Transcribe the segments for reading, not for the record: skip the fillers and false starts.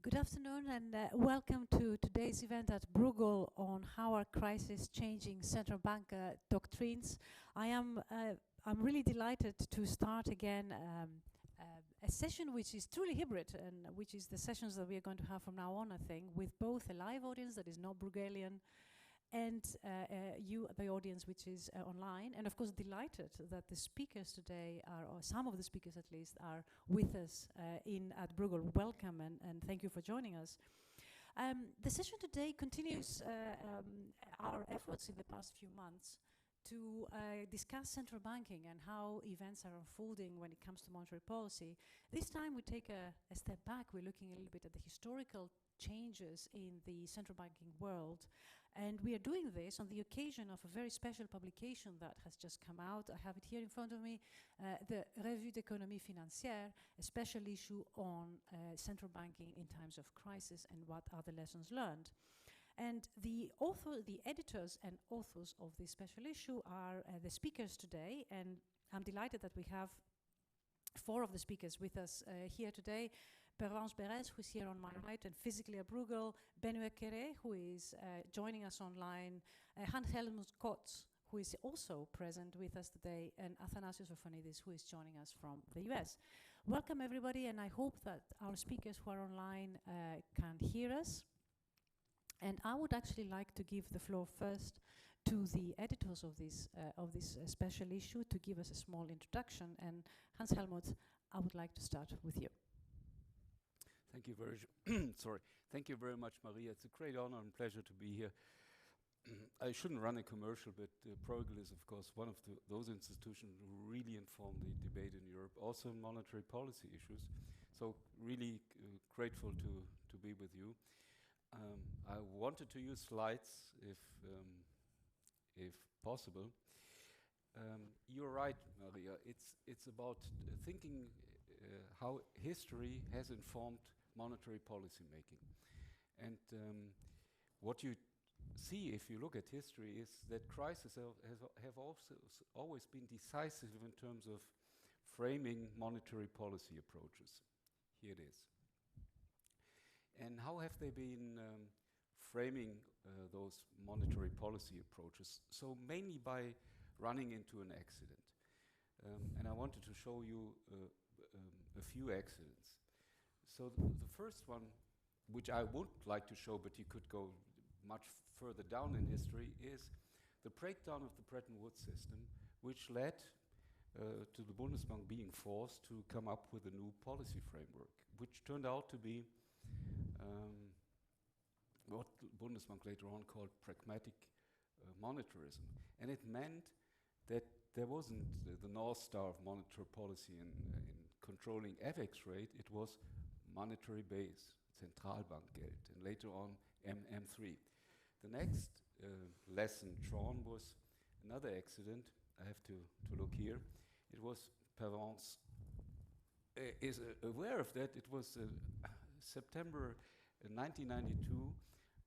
Good afternoon and welcome to today's event at Bruegel on how are crisis changing central bank doctrines. I'm really delighted to start again a session which is truly hybrid and which is the sessions that we are going to have from now on, I think, with both a live audience that is not Bruegelian and you, the audience, which is online. And of course, delighted that the speakers today are, or some of the speakers at least, are with us at Bruegel. Welcome and thank you for joining us. The session today continues our efforts in the past few months to discuss central banking and how events are unfolding when it comes to monetary policy. This time we take a step back. We're looking a little bit at the historical changes in the central banking world, and we are doing this on the occasion of a very special publication that has just come out. I have it here in front of me, the Revue d'économie financière, a special issue on central banking in times of crisis and what are the lessons learned. And the editors and authors of this special issue are the speakers today, and I'm delighted that we have four of the speakers with us here today. Pervenche Berès, who's here on my right and physically at Bruegel. Benoît Quéré, who is joining us online. Hans-Helmut Kotz, who is also present with us today. And Athanasios Orfanidis, who is joining us from the US. Welcome, everybody, and I hope that our speakers who are online can hear us. And I would actually like to give the floor first to the editors of this special issue to give us a small introduction. And Hans-Helmut, I would like to start with you. Thank you very Thank you very much, Maria. It's a great honor and pleasure to be here. I shouldn't run a commercial, but Bruegel is, of course, one of those institutions who really inform the debate in Europe, also on monetary policy issues. So really grateful to be with you. I wanted to use slides if possible. You're right, Maria. It's about thinking how history has informed monetary policy making. And what you see if you look at history is that crises have also always been decisive in terms of framing monetary policy approaches. Here it is. And how have they been framing those monetary policy approaches? So mainly by running into an accident. And I wanted to show you a few accidents. So the first one, which I would like to show, but you could go much further down in history, is the breakdown of the Bretton Woods system, which led to the Bundesbank being forced to come up with a new policy framework, which turned out to be what the Bundesbank later on called pragmatic monetarism. And it meant that there wasn't the North Star of monetary policy in controlling FX rate, it was monetary base, Zentralbankgeld, and later on M3. The next lesson drawn was another accident. I have to look here. It was Pervenche is aware of that. It was September 1992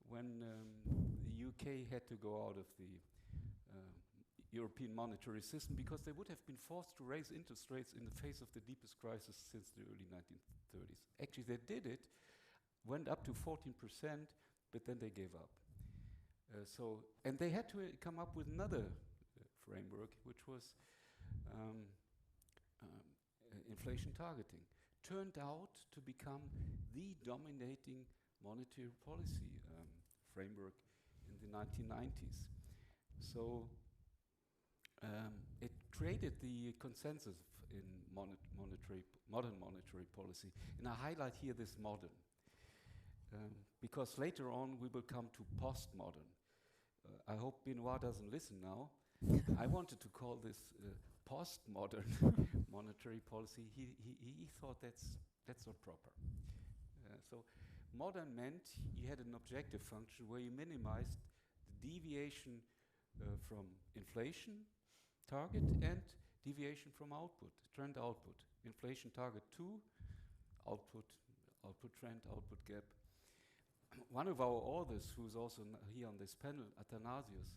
when the UK had to go out of the European monetary system because they would have been forced to raise interest rates in the face of the deepest crisis since the early 1930s. Actually, they did it, went up to 14%, but then they gave up. And they had to come up with another framework, which was inflation targeting. Turned out to become the dominating monetary policy framework in the 1990s. So it created the consensus in modern monetary policy. And I highlight here this modern, because later on we will come to postmodern. I hope Benoît doesn't listen now. I wanted to call this postmodern monetary policy. He thought that's not proper. So modern meant you had an objective function where you minimized the deviation from inflation target and deviation from output, trend output. Inflation target 2, output trend, output gap. One of our authors, who's also here on this panel, Athanasios,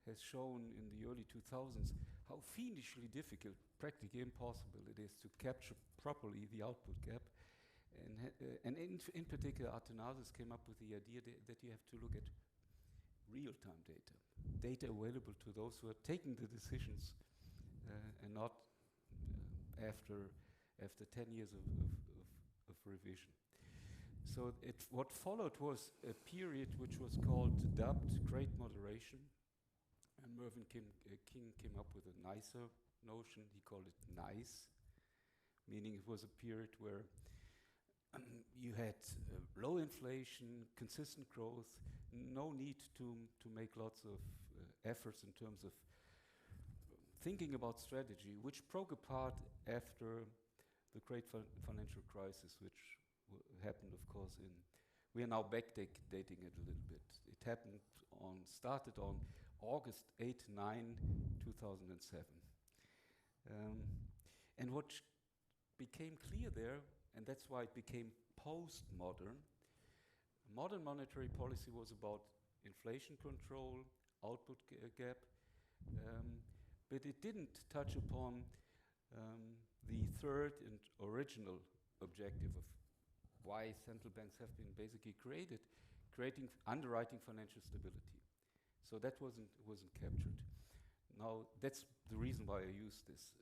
has shown in the early 2000s how fiendishly difficult, practically impossible it is to capture properly the output gap. and in particular, Athanasius came up with the idea that you have to look at real-time data available to those who are taking the decisions, and not after 10 years of revision. So what followed was a period which was called dubbed Great Moderation, and Mervyn King came up with a nicer notion. He called it NICE, meaning it was a period where you had low inflation, consistent growth, no need to make lots of efforts in terms of thinking about strategy, which broke apart after the great financial crisis, which happened, of course, we are now backdating it a little bit. It started on August 8, 9, 2007. And what became clear there, and that's why it became postmodern, modern monetary policy was about inflation control, output gap, but it didn't touch upon the third and original objective of why central banks have been basically creating underwriting financial stability. So that wasn't captured. Now that's the reason why I use these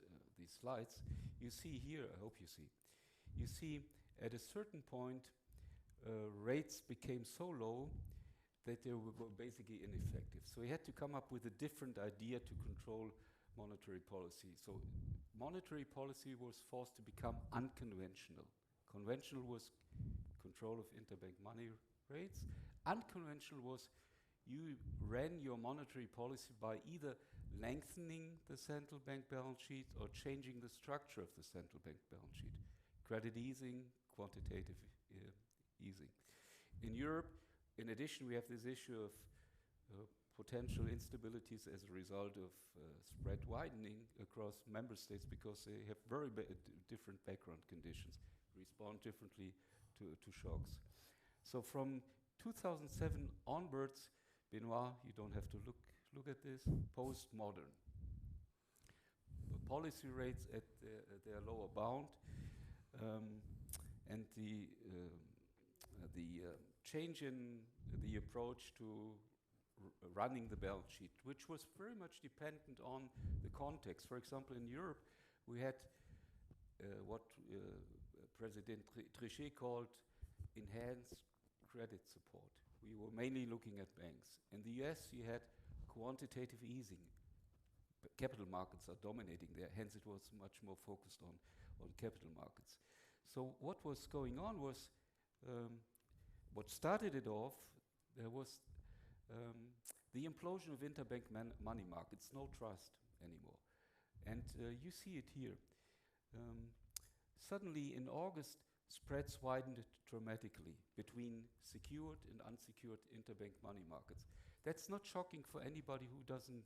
slides. You see here, I hope you see at a certain point rates became so low that they were basically ineffective. So we had to come up with a different idea to control monetary policy. So monetary policy was forced to become unconventional. Conventional was control of interbank money rates. Unconventional was you ran your monetary policy by either lengthening the central bank balance sheet or changing the structure of the central bank balance sheet. Credit easing, quantitative easing. In Europe, in addition, we have this issue of potential instabilities as a result of spread widening across member states because they have very different background conditions, respond differently to shocks. So from 2007 onwards, Benoit, you don't have to look at this, postmodern. Policy rates at their lower bound, and the change in the approach to running the balance sheet, which was very much dependent on the context. For example, in Europe, we had what President Trichet called enhanced credit support. We were mainly looking at banks. In the US, you had quantitative easing. Capital markets are dominating there, hence it was much more focused on capital markets. So what was going on was, what started it off, there was the implosion of interbank money markets, no trust anymore. And you see it here. Suddenly in August, spreads widened dramatically between secured and unsecured interbank money markets. That's not shocking for anybody who doesn't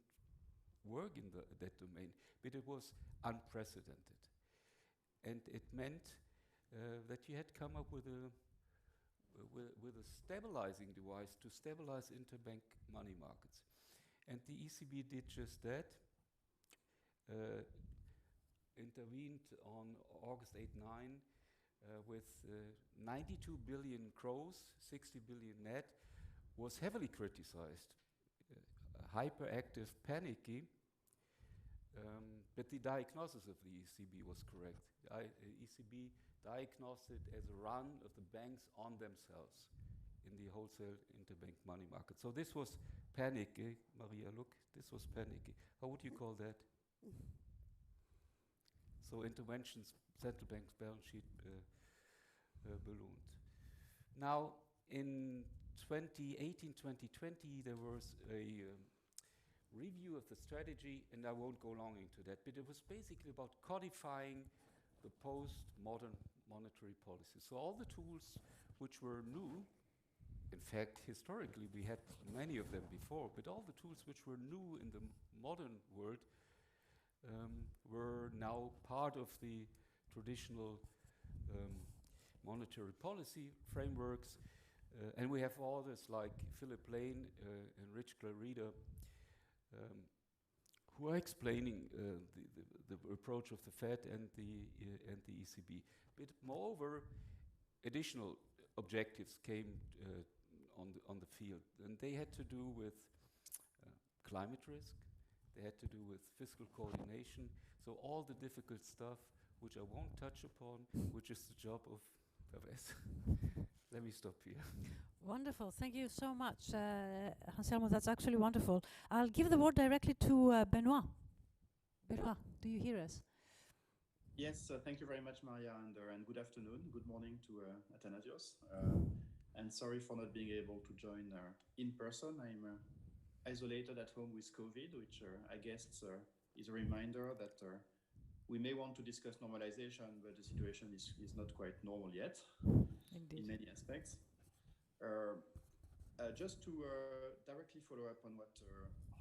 work in that domain, but it was unprecedented. And it meant that you had come up with a stabilizing device to stabilize interbank money markets. And the ECB did just that, intervened on August 8, 9 with 92 billion gross, 60 billion net, was heavily criticized, hyperactive, panicky, but the diagnosis of the ECB was correct. ECB diagnosed it as a run of the banks on themselves in the wholesale interbank money market. So this was panicky. Maria, look, this was panicky. How would you call that? So interventions, central bank's balance sheet ballooned. Now, in 2018, 2020, there was a review of the strategy, and I won't go long into that, but it was basically about codifying the post-modern monetary policy. So all the tools which were new, in fact, historically we had many of them before, but all the tools which were new in the modern world were now part of the traditional monetary policy frameworks. And we have others like Philip Lane and Rich Clarida, who are explaining the approach of the Fed and the ECB. But moreover, additional objectives came on the field, and they had to do with climate risk. They had to do with fiscal coordination. So all the difficult stuff, which I won't touch upon, which is the job of Perez. Let me stop here. Wonderful. Thank you so much, Anselmo. That's actually wonderful. I'll give the word directly to Benoit. Benoit, do you hear us? Yes, thank you very much, Maria, and good afternoon, good morning to Athanasios. And sorry for not being able to join in person. I'm isolated at home with COVID, which I guess is a reminder that we may want to discuss normalization, but the situation is not quite normal yet. Indeed. In many aspects. Just to directly follow up on what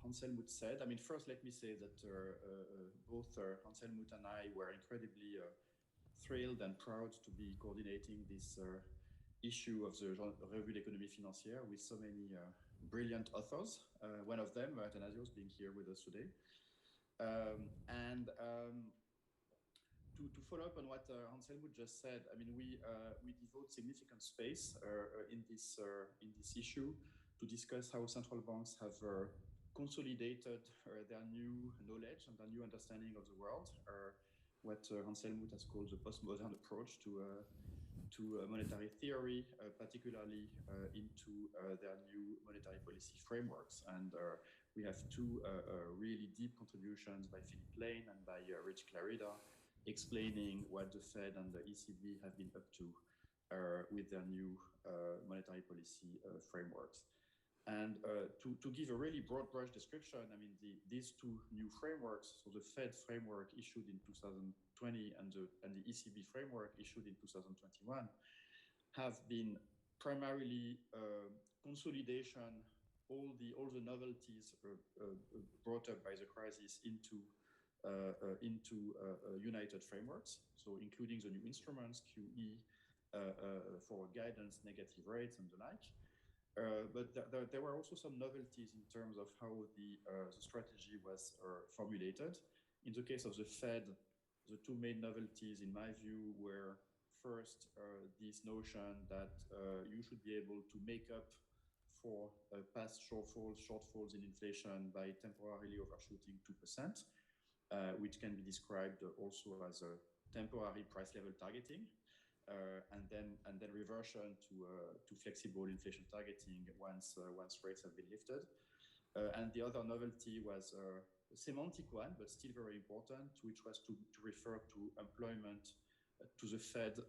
Hans Helmut said, I mean, first let me say that both Hans Helmut and I were incredibly thrilled and proud to be coordinating this issue of the Revue de l'économie financière with so many brilliant authors, one of them, Athanasios, being here with us today. To follow up on what Hans Helmut just said, I mean, we devote significant space in this issue to discuss how central banks have consolidated their new knowledge and their new understanding of the world, what Hans Helmut has called the postmodern approach to monetary theory, particularly into their new monetary policy frameworks. And we have two really deep contributions by Philip Lane and by Rich Clarida, explaining what the Fed and the ECB have been up to with their new monetary policy frameworks. And to give a really broad brush description, I mean, these two new frameworks, so the Fed framework issued in 2020 and the ECB framework issued in 2021, have been primarily consolidation, all the novelties brought up by the crisis into united frameworks, so including the new instruments, QE, for guidance, negative rates, and the like. But there were also some novelties in terms of how the strategy was formulated. In the case of the Fed, the two main novelties, in my view, were first this notion that you should be able to make up for past shortfalls in inflation by temporarily overshooting 2%. Which can be described also as a temporary price level targeting, and then reversion to flexible inflation targeting once rates have been lifted. And the other novelty was a semantic one, but still very important, which was to refer to employment, to the Fed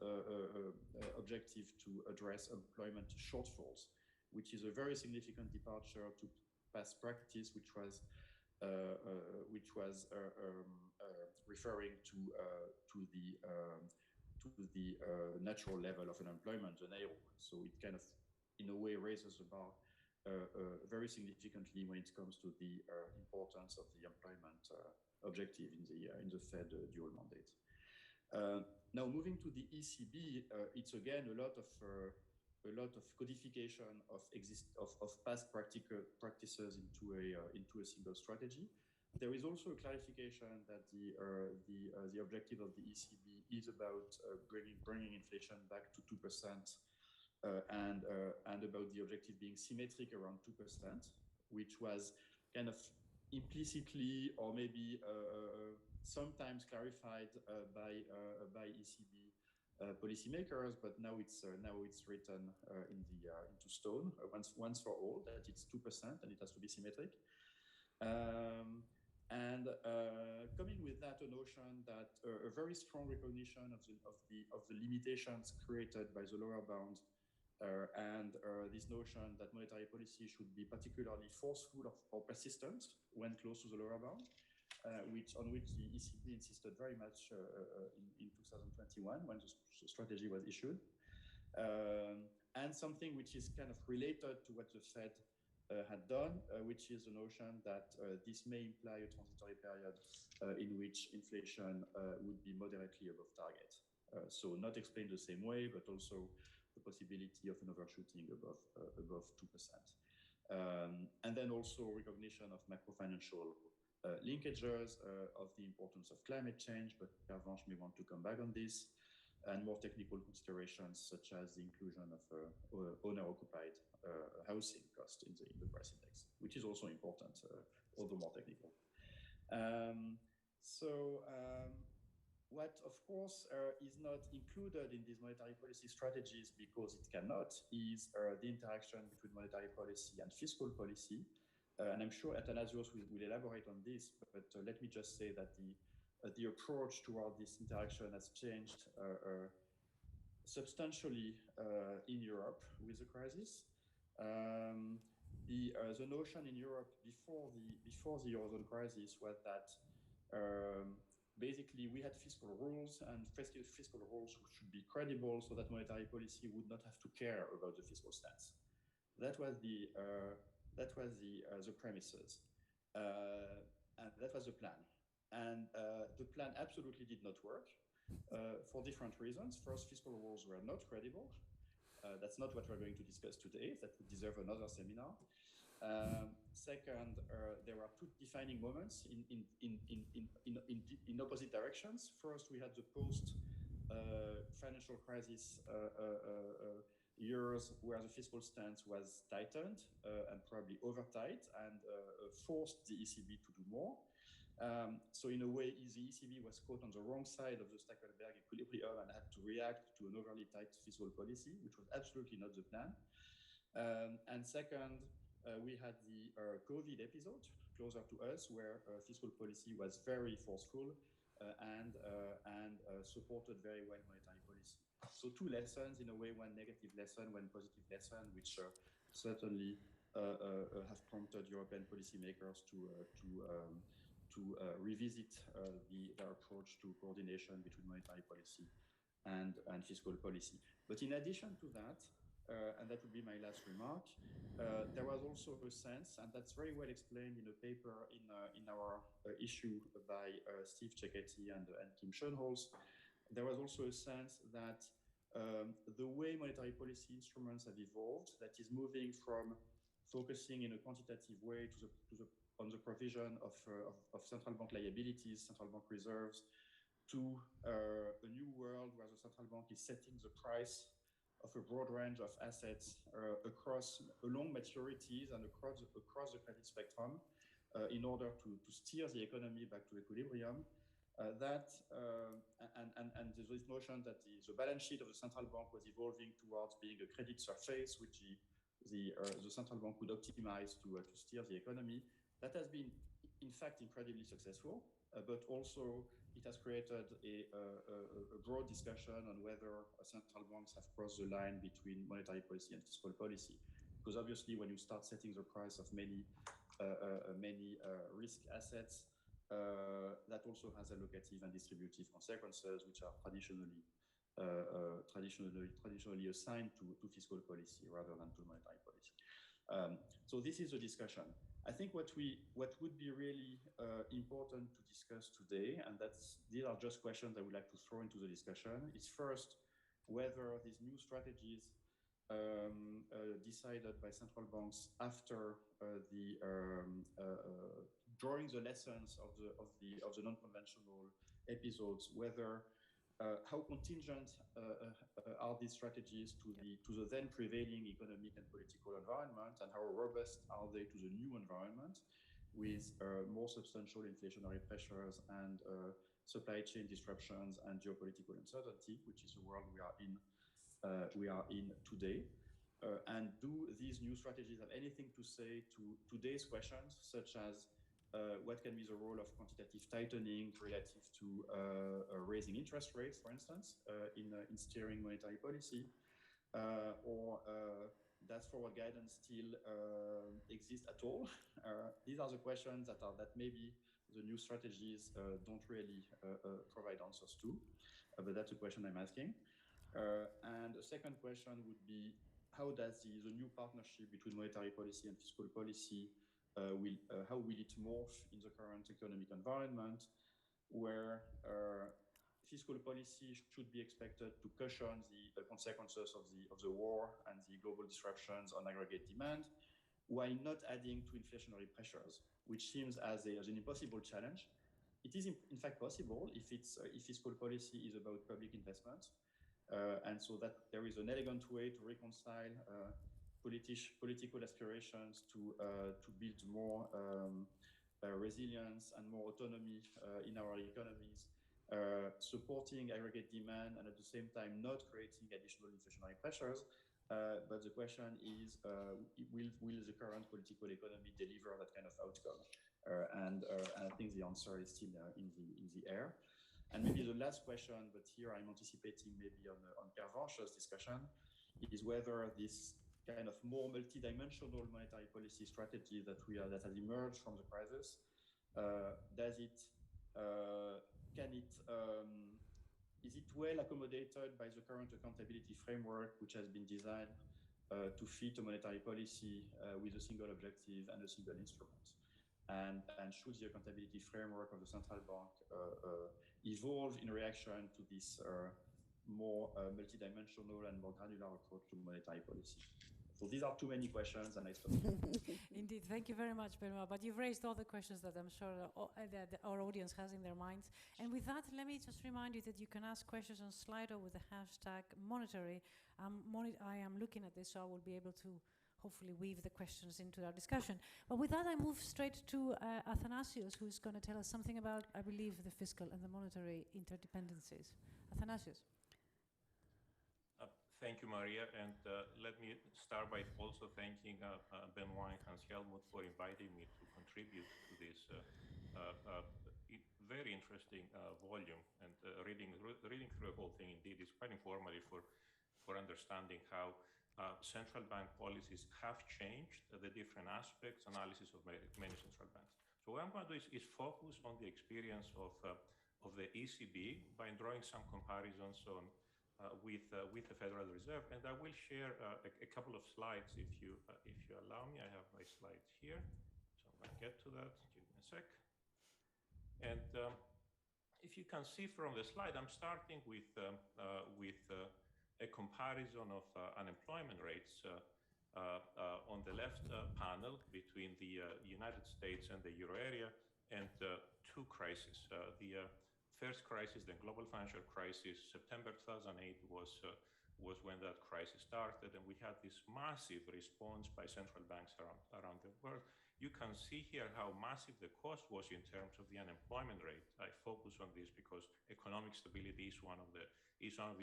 objective to address employment shortfalls, which is a very significant departure to past practice, which was referring to the natural level of unemployment, the NAIRO. So it kind of, in a way, raises the bar very significantly when it comes to the importance of the employment objective in the Fed dual mandate. Now, moving to the ECB, it's again a lot of codification of past practices into a single strategy. There is also a clarification that the objective of the ECB is about bringing inflation back to 2%, and about the objective being symmetric around 2%, which was kind of implicitly or maybe sometimes clarified by ECB policymakers, but now it's written into stone once for all that it's 2% and it has to be symmetric. And coming with that, a notion that a very strong recognition of the limitations created by the lower bound, and this notion that monetary policy should be particularly forceful or persistent when close to the lower bound, on which the ECB insisted very much in 2021 when the strategy was issued, and something which is kind of related to what the Fed had done, which is the notion that this may imply a transitory period in which inflation would be moderately above target. So not explained the same way, but also the possibility of an overshooting above 2%. And then also recognition of macro-financial linkages of the importance of climate change, but Pervenche may want to come back on this. and more technical considerations such as the inclusion of owner-occupied housing cost in the price index, which is also important, although more technical. What, of course, is not included in these monetary policy strategies because it cannot is the interaction between monetary policy and fiscal policy. And I'm sure Athanasios will elaborate on this, but let me just say that the approach toward this interaction has changed substantially in Europe with the crisis. The notion in Europe before the Eurozone crisis was that basically we had fiscal rules, and fiscal rules should be credible so that monetary policy would not have to care about the fiscal stance. That was the premises, and that was the plan. And the plan absolutely did not work for different reasons. First, fiscal rules were not credible. That's not what we're going to discuss today. That would deserve another seminar. Second, there were two defining moments in opposite directions. First, we had the post-financial crisis years where the fiscal stance was tightened and probably over tight and forced the ECB to do more. So in a way, the ECB was caught on the wrong side of the Stackelberg equilibrium and had to react to an overly tight fiscal policy, which was absolutely not the plan. And second, we had the COVID episode closer to us, where fiscal policy was very forceful and supported very well monetary policy. So two lessons, in a way, one negative lesson, one positive lesson, which certainly have prompted European policymakers to revisit their approach to coordination between monetary policy and fiscal policy. But in addition to that, and that would be my last remark, there was also a sense, and that's very well explained in a paper in our issue by Steve Cecchetti and Kim Schoenholz. There was also a sense that the way monetary policy instruments have evolved, that is moving from focusing in a quantitative way on the provision of central bank liabilities, central bank reserves, to a new world where the central bank is setting the price of a broad range of assets across long maturities and across the credit spectrum in order to steer the economy back to equilibrium. And this notion that the balance sheet of the central bank was evolving towards being a credit surface, which the central bank would optimize to steer the economy, that has been, in fact, incredibly successful, but also it has created a broad discussion on whether central banks have crossed the line between monetary policy and fiscal policy. Because obviously, when you start setting the price of many risk assets, that also has allocative and distributive consequences, which are traditionally assigned to fiscal policy rather than to monetary policy. So this is a discussion. I think what would be really important to discuss today, and these are just questions I would like to throw into the discussion, is first whether these new strategies decided by central banks after drawing the lessons of the non-conventional episodes, whether how contingent are these strategies to the then prevailing economic and political environment, and how robust are they to the new environment with more substantial inflationary pressures and supply chain disruptions and geopolitical uncertainty, which is the world we are in today. And do these new strategies have anything to say to today's questions, such as what can be the role of quantitative tightening relative to raising interest rates, for instance, in steering monetary policy, or does forward guidance still exist at all? These are the questions that maybe the new strategies don't really provide answers to, but that's a question I'm asking. And a second question would be, how does the new partnership between monetary policy and fiscal policy how will it morph in the current economic environment, where fiscal policy should be expected to cushion the consequences of the war and the global disruptions on aggregate demand, while not adding to inflationary pressures, which seems as an impossible challenge. It is in fact possible if fiscal policy is about public investment, And so that there is an elegant way to reconcile political aspirations to build more resilience and more autonomy in our economies, supporting aggregate demand and at the same time not creating additional inflationary pressures. But the question is, will the current political economy deliver that kind of outcome? And I think the answer is still in the air. And maybe the last question, but here I'm anticipating maybe on Pervenche's discussion, is whether this kind of more multidimensional monetary policy strategy that has emerged from the crisis, is it well accommodated by the current accountability framework, which has been designed to fit a monetary policy with a single objective and a single instrument? And should the accountability framework of the central bank evolve in reaction to this more multidimensional and more granular approach to monetary policy? So these are too many questions, and I stop. Indeed, thank you very much, Benoit. But you've raised all the questions that I'm sure that our audience has in their minds. And with that, let me just remind you that you can ask questions on Slido with the hashtag monetary. I am looking at this, so I will be able to hopefully weave the questions into our discussion. But with that, I move straight to Athanasios, who's going to tell us something about, I believe, the fiscal and the monetary interdependencies. Athanasios. Thank you, Maria. And let me start by also thanking Benoit and Hans-Helmut for inviting me to contribute to this very interesting volume. And reading through the whole thing, indeed, is quite informative for understanding how central bank policies have changed the different aspects, analysis of many central banks. So what I'm going to do is focus on the experience of the ECB by drawing some comparisons on with the Federal Reserve, and I will share a couple of slides if you allow me. I have my slides here, so I'm going to get to that. Give me a sec. And if you can see from the slide, I'm starting with a comparison of unemployment rates on the left panel between the United States and the Euro area, and two crises. The first crisis, the global financial crisis, September 2008 was when that crisis started, and we had this massive response by central banks around the world. You can see here how massive the cost was in terms of the unemployment rate. I focus on this because economic stability is one of the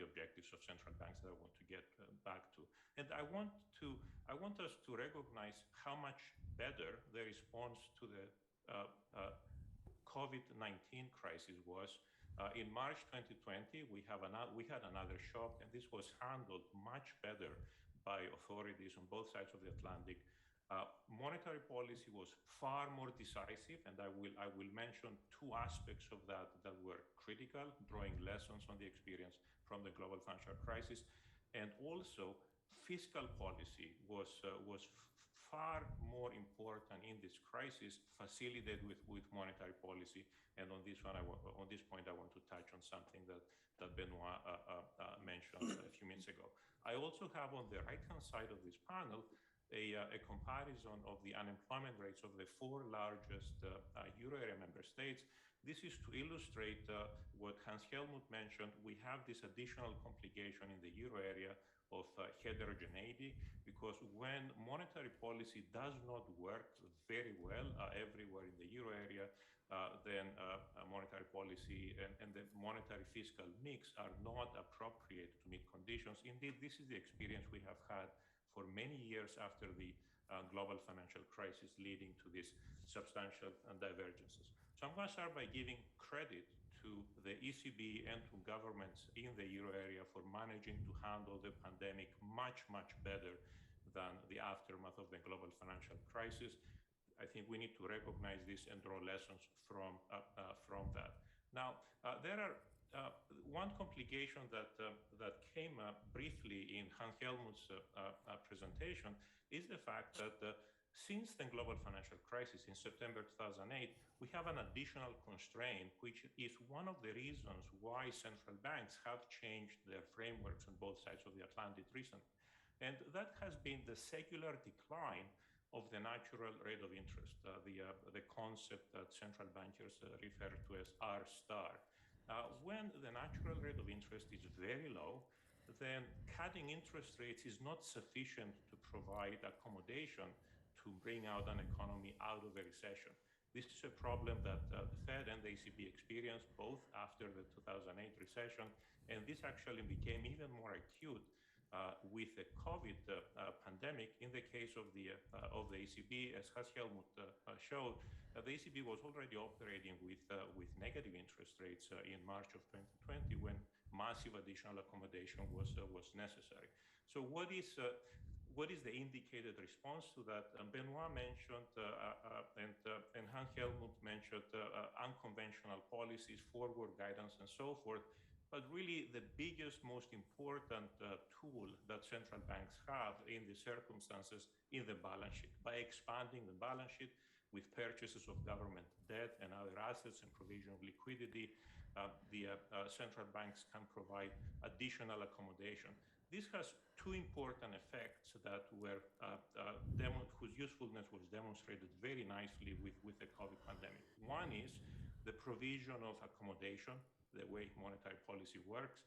objectives of central banks that I want to get back to. And I want us to recognize how much better the response to the COVID-19 crisis was. In March 2020, we had another shock, and this was handled much better by authorities on both sides of the Atlantic. Monetary policy was far more decisive, and I will mention two aspects of that were critical, drawing lessons on the experience from the global financial crisis. And also, fiscal policy was far more important in this crisis, facilitated with monetary policy. And on this point, I want to touch on something that Benoit mentioned a few minutes ago. I also have on the right-hand side of this panel a comparison of the unemployment rates of the four largest Euro area member states. This is to illustrate what Hans-Helmut mentioned. We have this additional complication in the Euro area of heterogeneity, because when monetary policy does not work very well everywhere in the Euro area, then monetary policy and the monetary fiscal mix are not appropriate to meet conditions. Indeed, this is the experience we have had for many years after the global financial crisis, leading to these substantial divergences. So I'm going to start by giving credit to the ECB and to governments in the Euro area for managing to handle the pandemic much, much better than the aftermath of the global financial crisis. I think we need to recognize this and draw lessons from that. Now, there are one complication that came up briefly in Hans-Helmut's presentation is the fact that since the global financial crisis in September 2008, we have an additional constraint, which is one of the reasons why central banks have changed their frameworks on both sides of the Atlantic recently. And that has been the secular decline of the natural rate of interest, the concept that central bankers refer to as R star. When the natural rate of interest is very low, then cutting interest rates is not sufficient to provide accommodation to bring out an economy out of a recession. This is a problem that the Fed and the ECB experienced both after the 2008 recession, and this actually became even more acute with the COVID pandemic. In the case of the ECB, as Helmut showed, the ECB was already operating with negative interest rates in March of 2020 when massive additional accommodation was necessary. So what is the indicated response to that? Benoit mentioned and Hans Helmut mentioned unconventional policies, forward guidance, and so forth. But really, the biggest, most important tool that central banks have in these circumstances is the balance sheet. By expanding the balance sheet with purchases of government debt and other assets and provision of liquidity, the central banks can provide additional accommodation. This has two important effects that were whose usefulness was demonstrated very nicely with the COVID pandemic. One is the provision of accommodation, the way monetary policy works.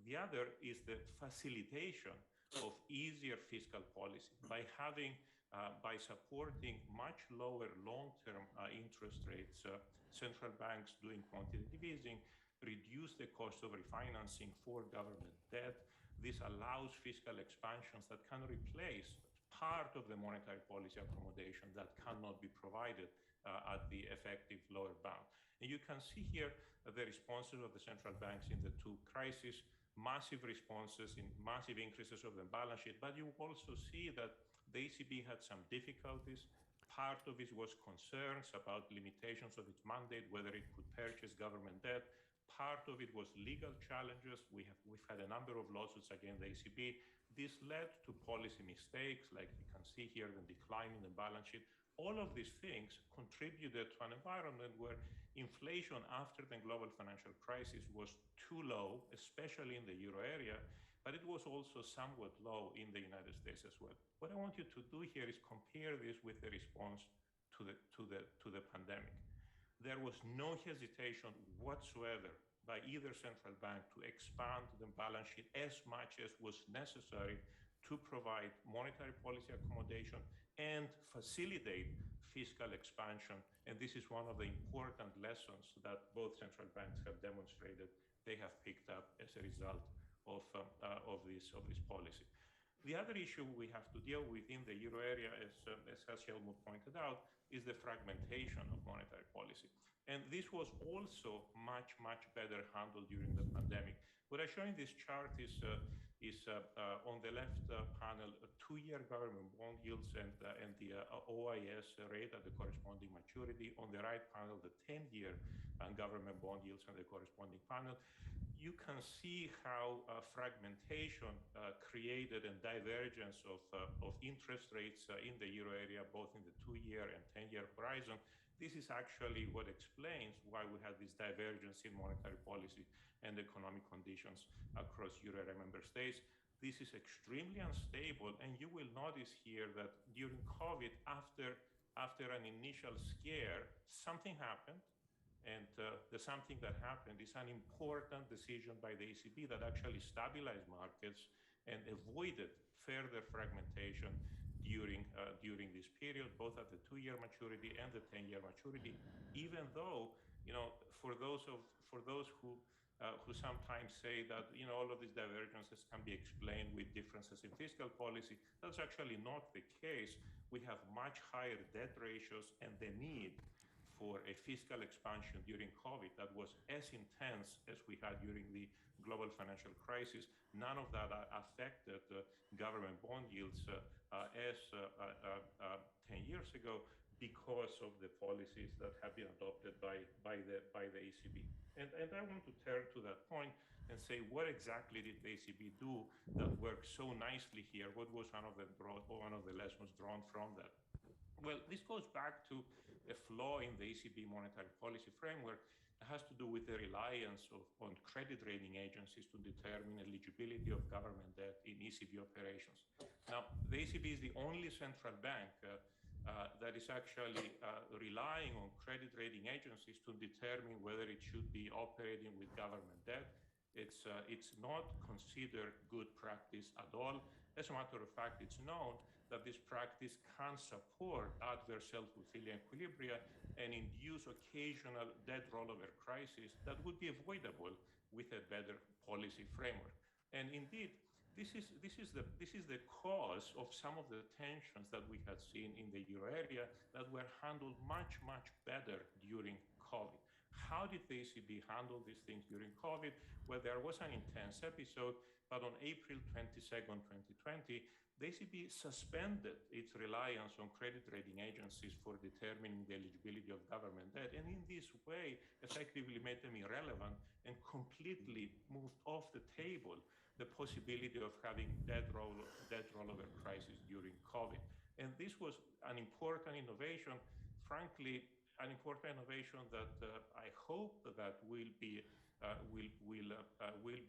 The other is the facilitation of easier fiscal policy by supporting much lower long-term interest rates. Central banks doing quantitative easing reduce the cost of refinancing for government debt. This allows fiscal expansions that can replace part of the monetary policy accommodation that cannot be provided at the effective lower bound. And you can see here the responses of the central banks in the two crises, massive responses in massive increases of the balance sheet, but you also see that the ECB had some difficulties. Part of it was concerns about limitations of its mandate, whether it could purchase government debt. Part of it was legal challenges. We've had a number of lawsuits against the ECB. This led to policy mistakes, like you can see here, the decline in the balance sheet. All of these things contributed to an environment where inflation after the global financial crisis was too low, especially in the euro area, but it was also somewhat low in the United States as well. What I want you to do here is compare this with the response to the pandemic. There was no hesitation whatsoever by either central bank to expand the balance sheet as much as was necessary to provide monetary policy accommodation and facilitate fiscal expansion. And this is one of the important lessons that both central banks have demonstrated they have picked up as a result of this policy. The other issue we have to deal with in the euro area, as Helmut pointed out, is the fragmentation of monetary policy. And this was also much, much better handled during the pandemic. What I show in this chart is on the left panel, 2-year government bond yields and the OIS rate at the corresponding maturity. On the right panel, the 10-year government bond yields and the corresponding panel. You can see how fragmentation created a divergence of interest rates in the euro area, both in the 2-year and 10-year horizon. This is actually what explains why we had this divergence in monetary policy and economic conditions across euro area member states. This is extremely unstable, and you will notice here that during COVID, after an initial scare, something happened. And the something that happened is an important decision by the ECB that actually stabilized markets and avoided further fragmentation during this period, both at the 2-year maturity and the 10-year maturity. Even though, for those who sometimes say that all of these divergences can be explained with differences in fiscal policy, that's actually not the case. We have much higher debt ratios, and the need for a fiscal expansion during COVID that was as intense as we had during the global financial crisis. None of that affected government bond yields as 10 years ago because of the policies that have been adopted by the ECB. And I want to turn to that point and say, what exactly did the ECB do that worked so nicely here? What was one of the lessons drawn from that? Well, this goes back to a flaw in the ECB monetary policy framework. It has to do with the reliance on credit rating agencies to determine eligibility of government debt in ECB operations. Now, the ECB is the only central bank that is actually relying on credit rating agencies to determine whether it should be operating with government debt. It's not considered good practice at all. As a matter of fact, it's known that this practice can support adverse self-fulfilling equilibria and induce occasional debt rollover crisis that would be avoidable with a better policy framework. And indeed, this is the cause of some of the tensions that we had seen in the euro area that were handled much better during COVID. How did the ECB handle these things during COVID? Well, there was an intense episode, but on April 22nd, 2020, the ECB suspended its reliance on credit rating agencies for determining the eligibility of government debt, and in this way effectively made them irrelevant and completely moved off the table the possibility of having debt rollover crisis during COVID. And this was an important innovation, frankly, an important innovation that I hope that will be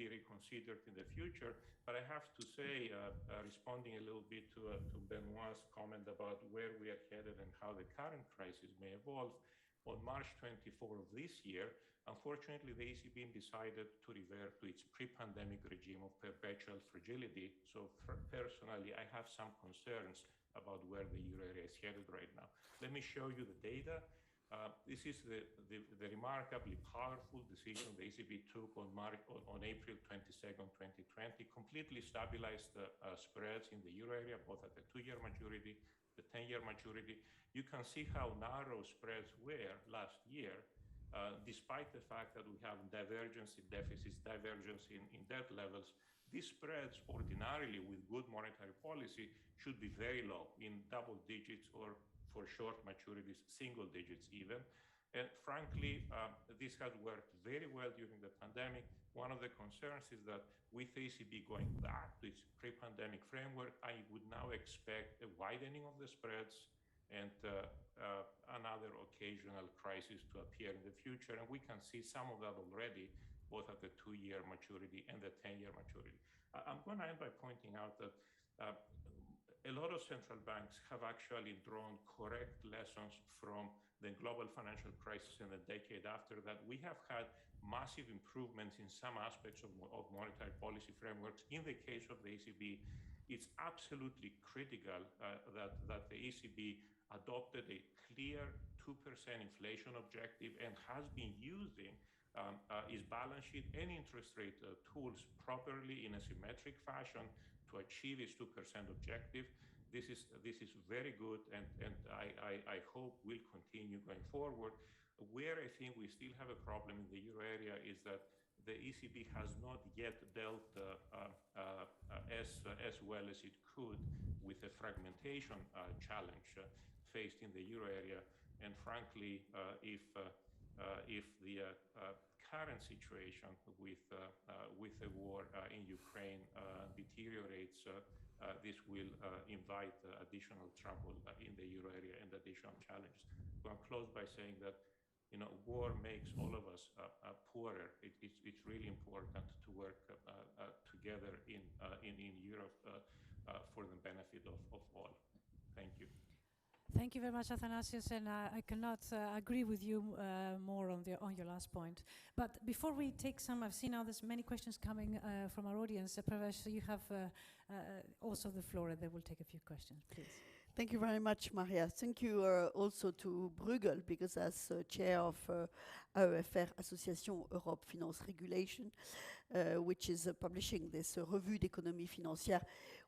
reconsidered in the future. But I have to say, responding a little bit to Benoit's comment about where we are headed and how the current crisis may evolve, on March 24 of this year, unfortunately, the ECB decided to revert to its pre-pandemic regime of perpetual fragility. So personally, I have some concerns about where the euro area is headed right now. Let me show you the data. This is the remarkably powerful decision the ECB took on April 22nd, 2020, completely stabilized the spreads in the euro area, both at the 2-year maturity, the 10-year maturity. You can see how narrow spreads were last year, despite the fact that we have divergence in deficits, divergence in debt levels. These spreads ordinarily with good monetary policy should be very low, in double digits, or for short maturities, single digits even. And frankly, this has worked very well during the pandemic. One of the concerns is that with ECB going back to its pre-pandemic framework, I would now expect a widening of the spreads and another occasional crisis to appear in the future. And we can see some of that already, both at the 2-year maturity and the 10-year maturity. I'm going to end by pointing out that a lot of central banks have actually drawn correct lessons from the global financial crisis and the decade after that. We have had massive improvements in some aspects of monetary policy frameworks. In the case of the ECB, it's absolutely critical that the ECB adopted a clear 2% inflation objective and has been using its balance sheet and interest rate tools properly in a symmetric fashion to achieve its 2% objective. This is very good, and I hope will continue going forward. Where I think we still have a problem in the euro area is that the ECB has not yet dealt as well as it could with the fragmentation challenge faced in the euro area. And frankly, if the current situation with the war in Ukraine deteriorates, this will invite additional trouble in the euro area and additional challenges. I'm close by saying that war makes all of us poorer. It's really important to work together in Europe for the benefit of all. Thank you. Thank you very much, Athanasios, and I cannot agree with you more on your last point. But before we take some, I've seen now there's many questions coming from our audience. Pravesh, you have also the floor, and they will take a few questions, please. Thank you very much, Maria. Thank you also to Bruegel, because as chair of AEFR, Association Europe Finance Regulation, which is publishing this Revue d'économie financière,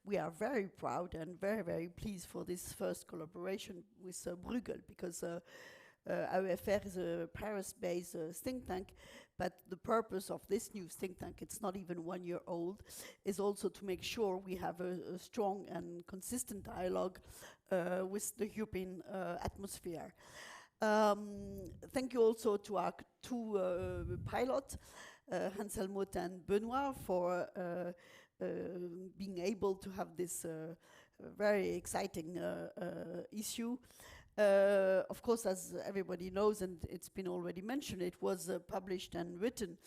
we are very proud and very pleased for this first collaboration with Bruegel, because AEFR is a Paris-based think tank, but the purpose of this new think tank, it's not even 1 year old, is also to make sure we have a strong and consistent dialogue with the European atmosphere. Thank you also to our two pilots, Hans-Helmut and Benoit, for being able to have this very exciting issue. Of course, as everybody knows, and it's been already mentioned, it was published and written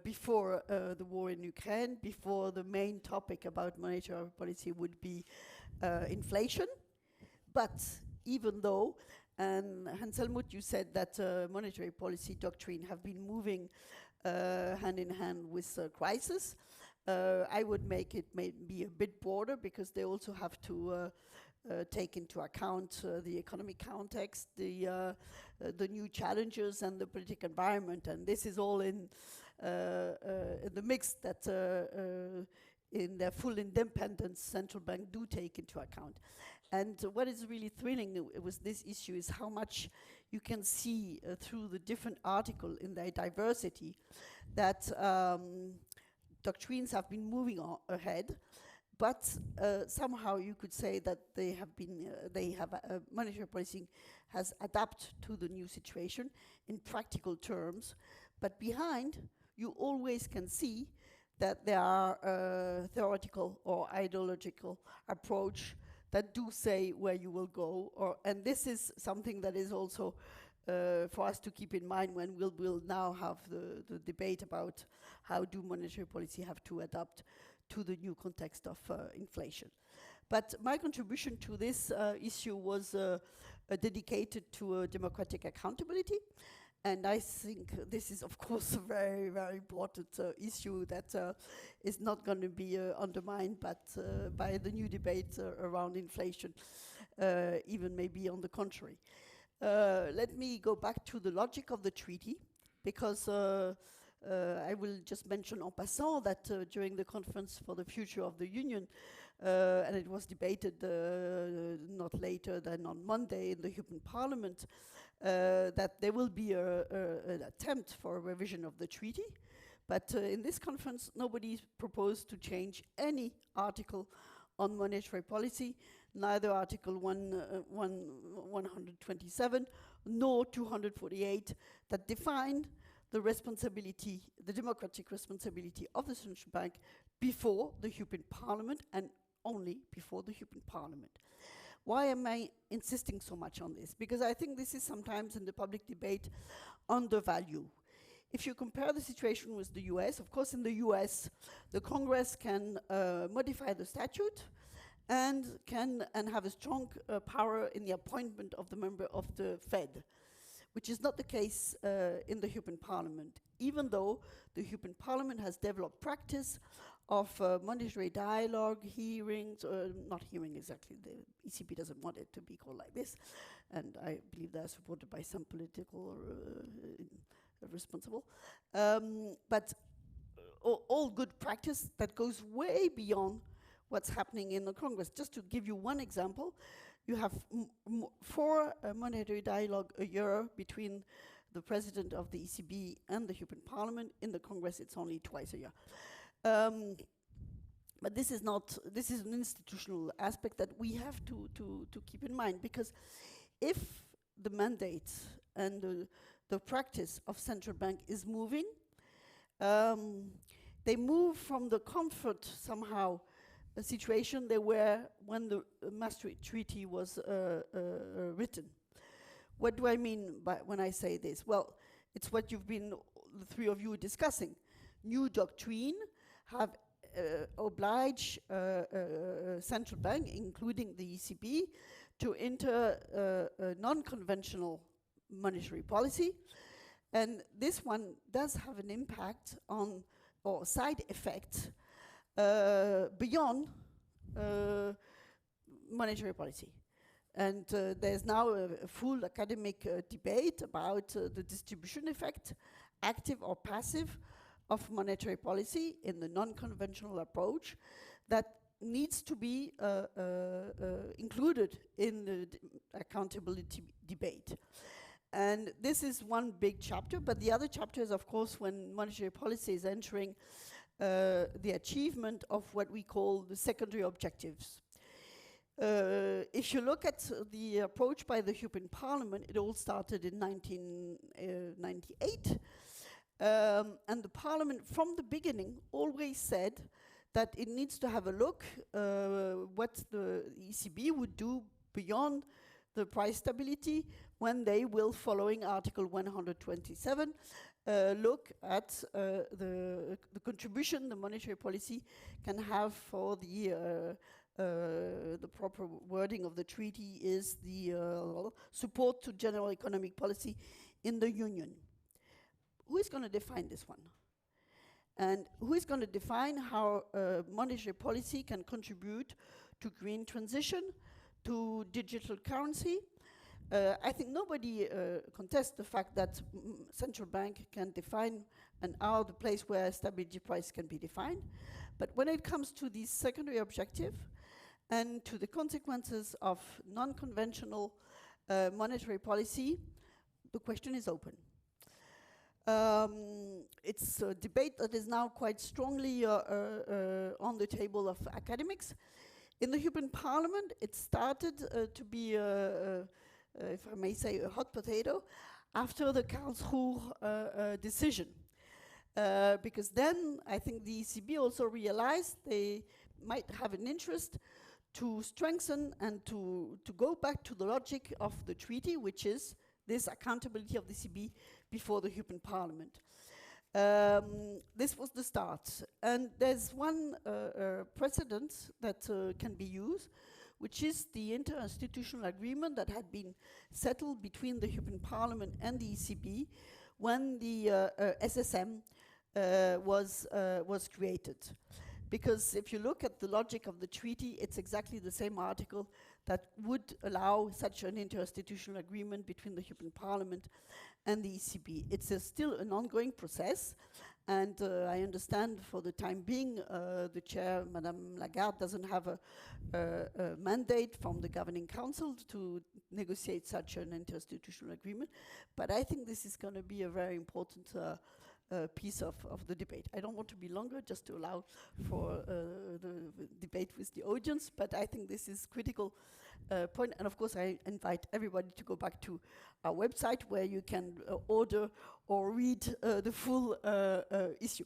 before the war in Ukraine, before the main topic about monetary policy would be inflation. But even though, and Hans-Helmut, you said that monetary policy doctrine have been moving hand in hand with crisis. I would make it maybe a bit broader because they also have to take into account the economic context, the new challenges and the political environment, and this is all in the mix that in their full independence central bank do take into account. And what is really thrilling with this issue is how much you can see through the different articles in their diversity that doctrines have been moving ahead, but somehow you could say that they have monetary policy has adapted to the new situation in practical terms. But behind, you always can see that there are theoretical or ideological approach that do say where you will go, and this is something that is also for us to keep in mind when we'll now have the debate about how do monetary policy have to adapt to the new context of inflation. But my contribution to this issue was dedicated to democratic accountability. And I think this is, of course, a very, very important issue that is not going to be undermined by the new debate around inflation, even maybe on the contrary. Let me go back to the logic of the treaty, because I will just mention en passant that during the conference for the future of the Union, and it was debated not later than on Monday in the European Parliament, that there will be an attempt for a revision of the treaty. But in this conference, nobody proposed to change any article on monetary policy, neither Article 127 nor 248, that defined the responsibility, the democratic responsibility of the central bank before the European Parliament and only before the European Parliament. Why am I insisting so much on this? Because I think this is sometimes in the public debate undervalued. If you compare the situation with the US, of course in the US, the Congress can modify the statute and have a strong power in the appointment of the member of the Fed, which is not the case in the European Parliament, even though the European Parliament has developed practice of monetary dialogue, hearings, not hearing exactly, the ECB doesn't want it to be called like this, and I believe they're supported by some political responsible. But all good practice that goes way beyond what's happening in the Congress. Just to give you one example, you have 4 monetary dialogue a year between the president of the ECB and the European Parliament. In the Congress, it's only twice a year. But this is an institutional aspect that we have to keep in mind, because if the mandate and the practice of central bank is moving, they move from the comfort somehow a situation they were when the Maastricht Treaty was written. What do I mean when I say this? Well, it's what you've been, the 3 of you, discussing. New doctrine have obliged central bank, including the ECB, to enter a non-conventional monetary policy. And this one does have an impact on, or side effect, beyond monetary policy. And there's now a full academic debate about the distribution effect, active or passive, of monetary policy in the non-conventional approach that needs to be included in the accountability debate. And this is one big chapter, but the other chapter is, of course, when monetary policy is entering the achievement of what we call the secondary objectives. If you look at the approach by the European Parliament, it all started in 1998. And the Parliament, from the beginning, always said that it needs to have a look what the ECB would do beyond the price stability when they will, following Article 127, look at the contribution the monetary policy can have for the proper wording of the treaty is the support to general economic policy in the Union. who is going to define this one? And who is going to define how monetary policy can contribute to green transition, to digital currency? I think nobody contests the fact that central bank can define and are the place where stability price can be defined. But when it comes to the secondary objective and to the consequences of non-conventional monetary policy, the question is open. It's a debate that is now quite strongly on the table of academics. In the European Parliament, it started to be, if I may say, a hot potato after the Karlsruhe decision. Because then I think the ECB also realized they might have an interest to strengthen and to go back to the logic of the treaty, which is this accountability of the ECB before the European Parliament. This was the start. And there's one precedent that can be used, which is the interinstitutional agreement that had been settled between the European Parliament and the ECB when the SSM was created. Because if you look at the logic of the treaty, it's exactly the same article that would allow such an interinstitutional agreement between the European Parliament and the ECB. It's still an ongoing process, and I understand for the time being, the chair, Madame Lagarde, doesn't have a mandate from the Governing Council to negotiate such an interinstitutional agreement, but I think this is going to be a very important piece of the debate. I don't want to be longer, just to allow for the debate with the audience, but I think this is critical point. And of course, I invite everybody to go back to our website where you can order or read the full issue.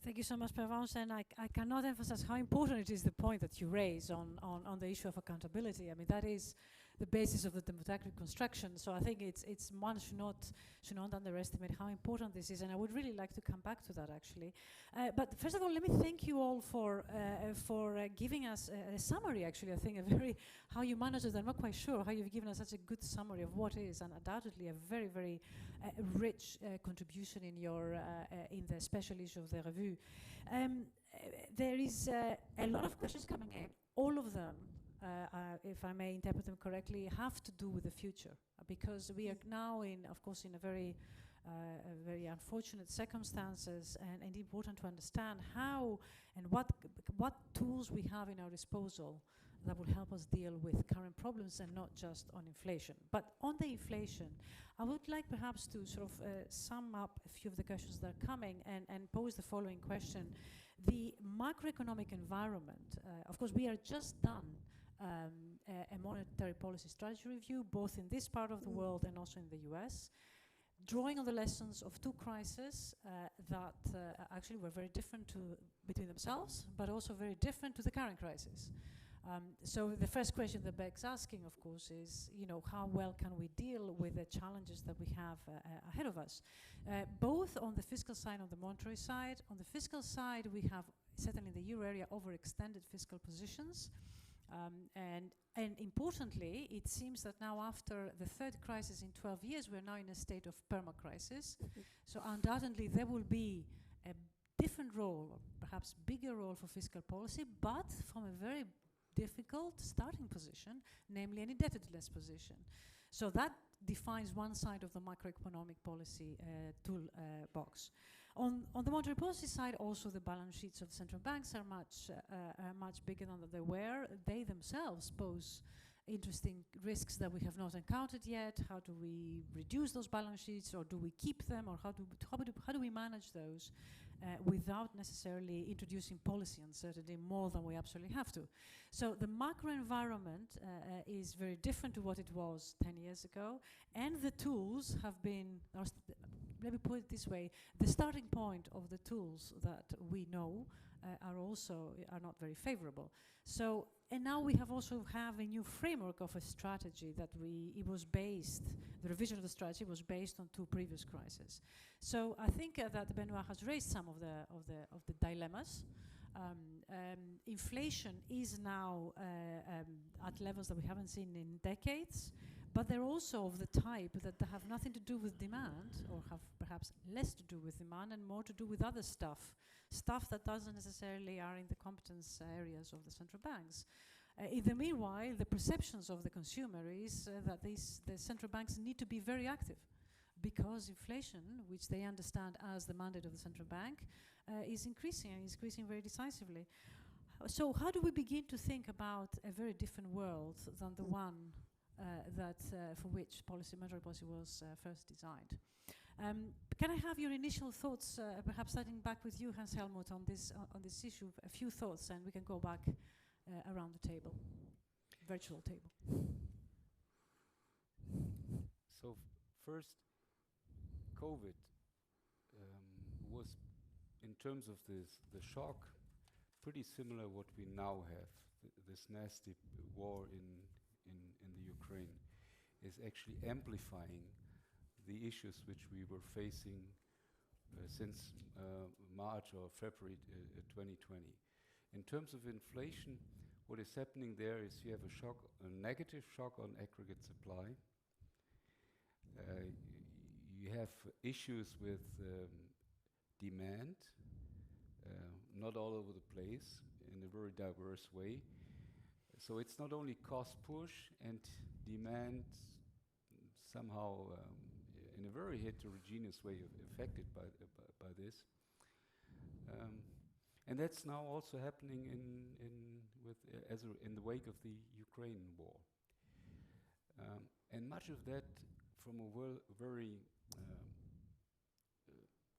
Thank you so much, Pervenche, and I cannot emphasize how important it is, the point that you raise on the issue of accountability. I mean, that is the basis of the democratic construction. So I think it's one should not underestimate how important this is, and I would really like to come back to that actually. But first of all, let me thank you all for giving us a summary. Actually, I think how you managed it. I'm not quite sure how you've given us such a good summary of what is, and undoubtedly a very, very rich contribution in your in the special issue of the review. There is a lot of questions coming in. All of them, if I may interpret them correctly, have to do with the future, because we are now of course, in a very unfortunate circumstances, and important to understand how and what tools we have in our disposal that will help us deal with current problems and not just on inflation. But on the inflation, I would like perhaps to sort of sum up a few of the questions that are coming and pose the following question. The macroeconomic environment, of course, we are just done a monetary policy strategy review, both in this part of the world and also in the US, drawing on the lessons of two crises that actually were very different between themselves, but also very different to the current crisis. So the first question that begs asking, of course, is, how well can we deal with the challenges that we have ahead of us, both on the fiscal side and on the monetary side. On the fiscal side, we have, certainly in the euro area, overextended fiscal positions. And importantly, it seems that now, after the third crisis in 12 years, we're now in a state of perma-crisis. So undoubtedly, there will be a different role, or perhaps bigger role, for fiscal policy, but from a very difficult starting position, namely an indebtedness position. So that defines one side of the macroeconomic policy toolbox. On the monetary policy side, also the balance sheets of central banks are much bigger than they were. They themselves pose interesting risks that we have not encountered yet. How do we reduce those balance sheets, or do we keep them, or how do we manage those without necessarily introducing policy uncertainty more than we absolutely have to? So the macro environment is very different to what it was 10 years ago, and the tools have been, let me put it this way, the starting point of the tools that we know are not very favorable. So, and now we also have a new framework of a strategy that the revision of the strategy was based on two previous crises. So I think that Benoit has raised some of the dilemmas. Inflation is now at levels that we haven't seen in decades, but they're also of the type that they have nothing to do with demand, or have perhaps less to do with demand and more to do with other stuff that doesn't necessarily are in the competence areas of the central banks. In the meanwhile, the perceptions of the consumer is that the central banks need to be very active, because inflation, which they understand as the mandate of the central bank, is increasing, and is increasing very decisively. So how do we begin to think about a very different world than the one for which monetary policy was first designed? Can I have your initial thoughts, perhaps starting back with you, Hans Helmut, on this issue? A few thoughts, and we can go back around the table, virtual table. So first, COVID was, in terms of the shock, pretty similar what we now have. This nasty war in the Ukraine is actually amplifying the issues which we were facing since March or February 2020. In terms of inflation, what is happening there is you have a negative shock on aggregate supply. You have issues with demand, not all over the place, in a very diverse way. So it's not only cost push and demand somehow in a very heterogeneous way affected by this. And that's now also happening in the wake of the Ukraine war. And much of that, from a very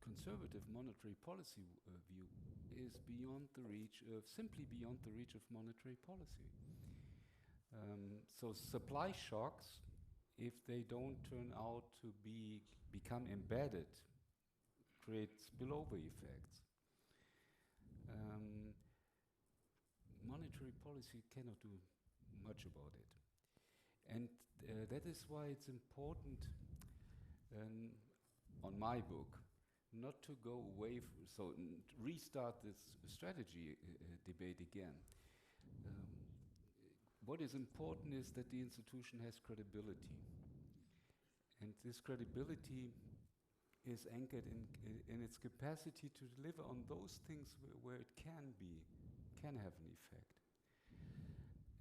conservative monetary policy view, is simply beyond the reach of monetary policy. So supply shocks, if they don't turn out to become embedded, create spillover effects. Monetary policy cannot do much about it. And that is why it's important, on my book, not to go away, restart this strategy debate again. What is important is that the institution has credibility. And this credibility is anchored in its capacity to deliver on those things where it can have an effect.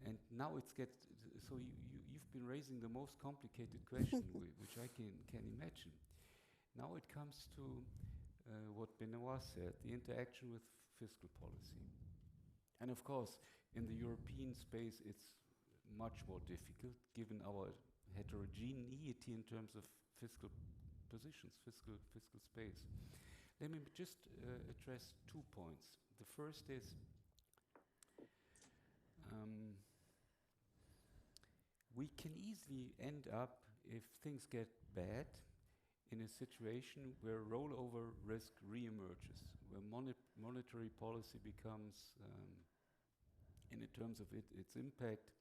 And now so you've been raising the most complicated question, which I can imagine. Now it comes to what Benoit said, the interaction with fiscal policy. And of course, in the European space, it's much more difficult, given our heterogeneity in terms of fiscal positions, fiscal space. Let me just address 2 points. The first is we can easily end up, if things get bad, in a situation where rollover risk reemerges, where monetary policy becomes, in terms of its impact,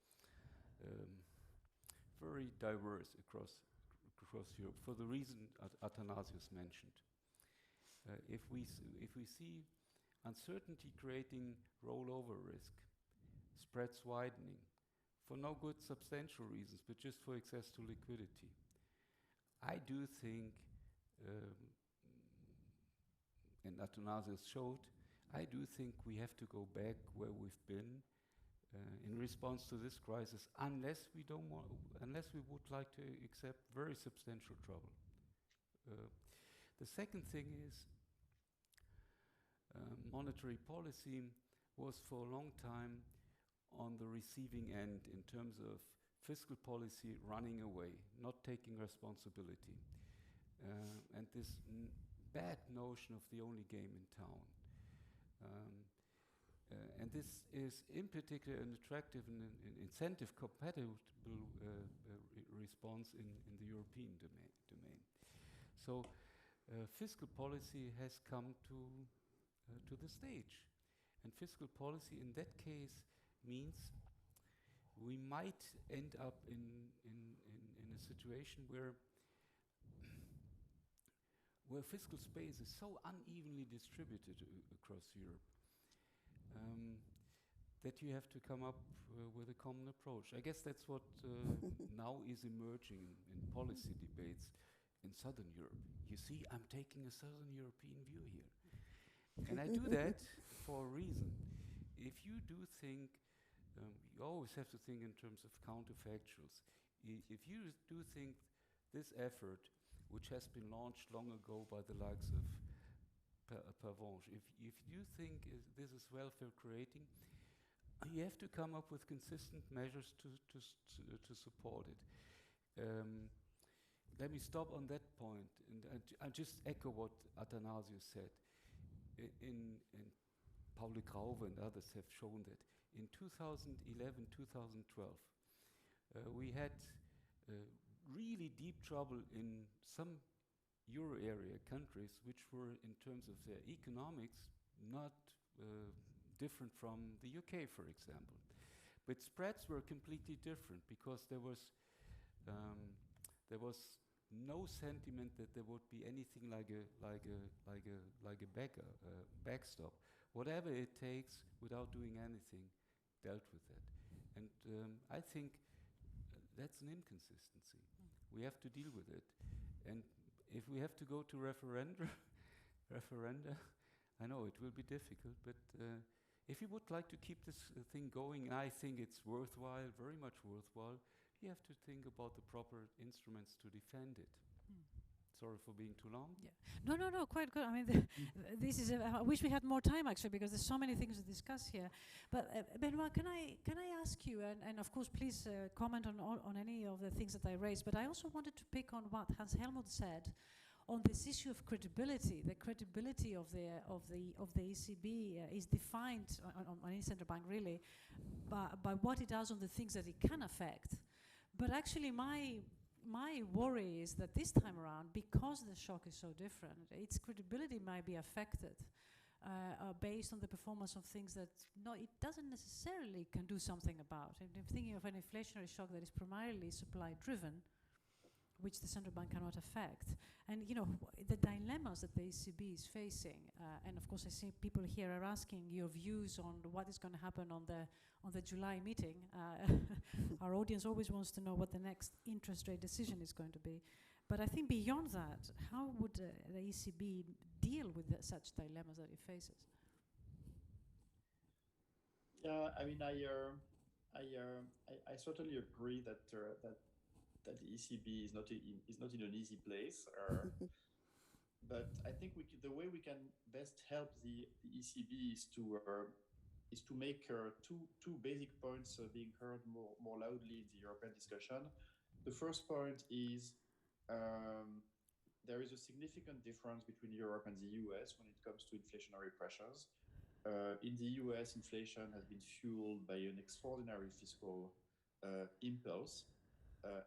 very diverse across Europe, for the reason Athanasius mentioned. If we see uncertainty creating rollover risk, spreads widening, for no good substantial reasons, but just for access to liquidity, I do think, and Athanasius showed, I do think we have to go back where we've been in response to this crisis, unless we would like to accept very substantial trouble. The second thing is, monetary policy was for a long time on the receiving end in terms of fiscal policy running away, not taking responsibility. And this bad notion of the only game in town. And this is in particular an attractive and incentive compatible response in the European domain. So fiscal policy has come to the stage. And fiscal policy in that case means we might end up in a situation where fiscal space is so unevenly distributed across Europe that you have to come up with a common approach. I guess that's what now is emerging in policy debates in Southern Europe. You see, I'm taking a Southern European view here. And I do that for a reason. If you do think, you always have to think in terms of counterfactuals. If you do think this effort, which has been launched long ago by the likes of Pervenche, if you think this is welfare creating, you have to come up with consistent measures to support it. Let me stop on that point, and I just echo what Athanasius said. In Pauli Grauwe and others have shown that in 2011, 2012, we had really deep trouble in some Euro area countries, which were, in terms of their economics, not different from the UK, for example. But spreads were completely different because there was no sentiment that there would be anything like a backstop. Whatever it takes, without doing anything, dealt with that. And I think that's an inconsistency. We have to deal with it. And if we have to go to referenda, I know it will be difficult, but if you would like to keep this thing going, I think it's worthwhile, very much worthwhile, you have to think about the proper instruments to defend it. Sorry for being too long. Yeah. No, quite good. I mean, this is. I wish we had more time actually, because there's so many things to discuss here. But Benoit, can I ask you, and of course, please comment on any of the things that I raised. But I also wanted to pick on what Hans Helmut said on this issue of credibility. The credibility of the ECB is defined on any central bank really by what it does on the things that it can affect. But actually, my worry is that this time around, because the shock is so different, its credibility might be affected based on the performance of things that it doesn't necessarily can do something about. And I'm thinking of an inflationary shock that is primarily supply-driven, which the central bank cannot affect. And the dilemmas that the ECB is facing, and of course I see people here are asking your views on what is going to happen on the July meeting. Our audience always wants to know what the next interest rate decision is going to be. But I think beyond that, how would the ECB deal with such dilemmas that it faces? Yeah, I mean, I certainly agree that the ECB is not in an easy place. But I think the way we can best help the ECB is to make two basic points being heard more loudly in the European discussion. The first point is there is a significant difference between Europe and the US when it comes to inflationary pressures. In the US, inflation has been fueled by an extraordinary fiscal impulse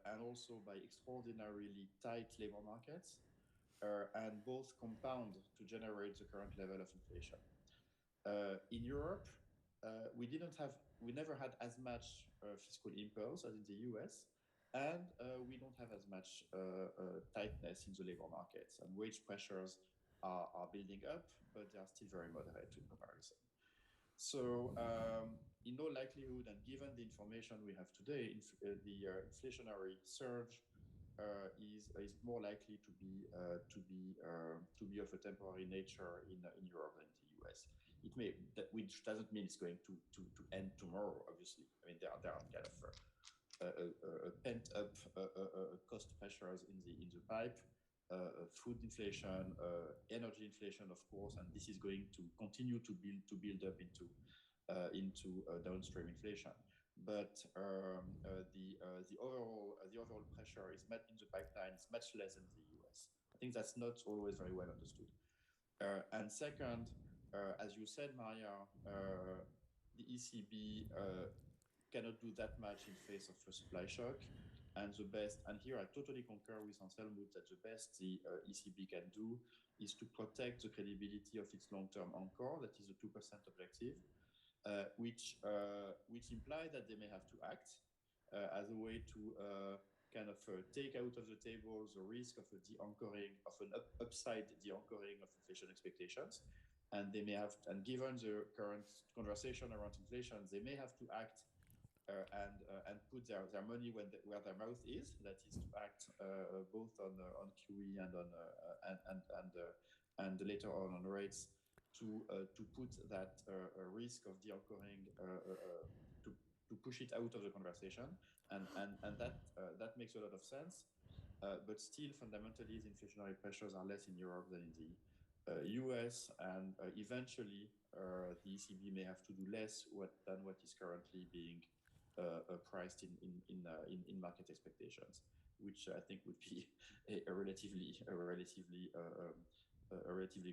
and also by extraordinarily tight labor markets, and both compound to generate the current level of inflation. In Europe, we never had as much fiscal impulse as in the US, and we don't have as much tightness in the labor markets, and wage pressures are building up, but they are still very moderate in comparison. So in all likelihood, and given the information we have today, the inflationary surge is more likely to be of a temporary nature in Europe than in the US. Which doesn't mean it's going to end tomorrow. Obviously, I mean there are kind of pent up cost pressures in the pipe, food inflation, energy inflation, of course, and this is going to continue to build up into downstream inflation. But the overall pressure is in the pipeline is much less than the US. I think that's not always very well understood. And second, as you said, Maria, the ECB cannot do that much in face of a supply shock. And here I totally concur with Hans Helmut that the best the ECB can do is to protect the credibility of its long-term anchor, that is the 2% objective, which implies that they may have to act as a way to kind of take out of the table the risk of a de-anchoring, of an upside de-anchoring of inflation expectations. and they may have, and given the current conversation around inflation, they may have to act and put their money where their mouth is. That is to act both on QE and on and later on rates to put that risk of de-anchoring to push it out of the conversation, and that makes a lot of sense. But still, fundamentally, the inflationary pressures are less in Europe than in the US, and eventually the ECB may have to do less than what is currently being priced in market expectations, which I think would be a relatively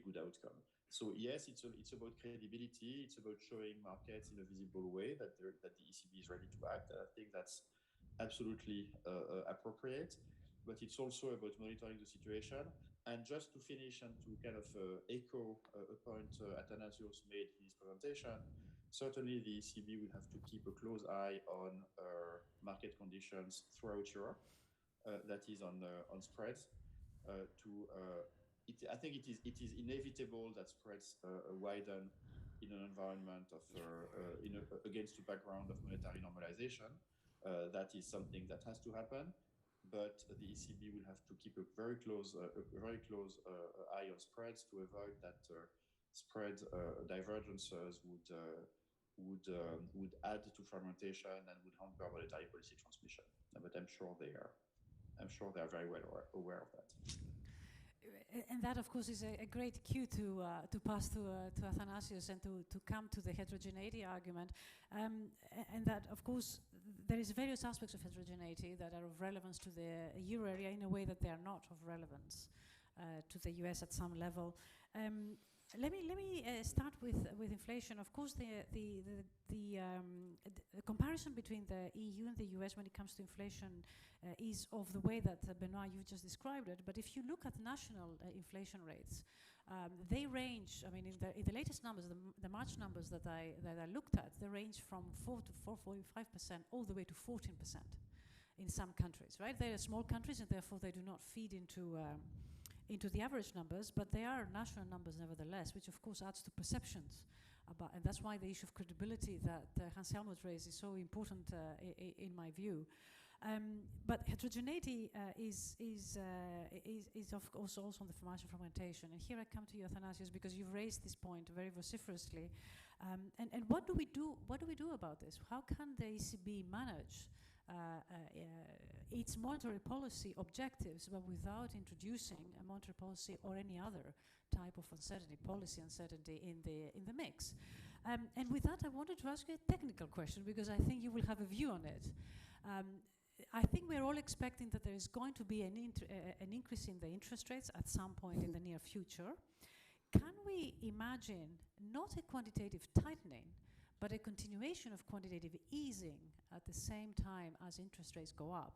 good outcome. So yes, it's about credibility. It's about showing markets in a visible way that the ECB is ready to act. I think that's absolutely appropriate. But it's also about monitoring the situation. And just to finish and to kind of echo a point Athanasios made in his presentation, certainly the ECB will have to keep a close eye on market conditions throughout Europe. That is on spreads. I think it is inevitable that spreads widen in an environment of against the background of monetary normalization. That is something that has to happen. But the ECB will have to keep a very close eye on spreads to avoid that spread divergences would add to fragmentation and would hamper monetary policy transmission. But I'm sure they are very well aware of that. And that, of course, is a great cue to pass to Athanasios and to come to the heterogeneity argument. And that, of course, there is various aspects of heterogeneity that are of relevance to the euro area in a way that they are not of relevance to the US at some level. Let me start with inflation. Of course, the comparison between the EU and the US when it comes to inflation is of the way that Benoit, you just described it. But if you look at national inflation rates, they range. I mean, in the latest numbers, the March numbers that I looked at, they range from 4 to 4.5% all the way to 14% in some countries. Right? They are small countries, and therefore they do not feed into the average numbers, but they are national numbers nevertheless, which of course adds to perceptions about, and that's why the issue of credibility that Hans Helmut raised is so important in my view. But heterogeneity is of course also on the margin of fragmentation. And here I come to you, Athanasios, because you've raised this point very vociferously. And what do we do? What do we do about this? How can the ECB manage its monetary policy objectives, but without introducing a monetary policy or any other type of uncertainty, policy uncertainty in the mix? And with that, I wanted to ask you a technical question, because I think you will have a view on it. I think we're all expecting that there is going to be an increase in the interest rates at some point in the near future. Can we imagine not a quantitative tightening, but a continuation of quantitative easing at the same time as interest rates go up,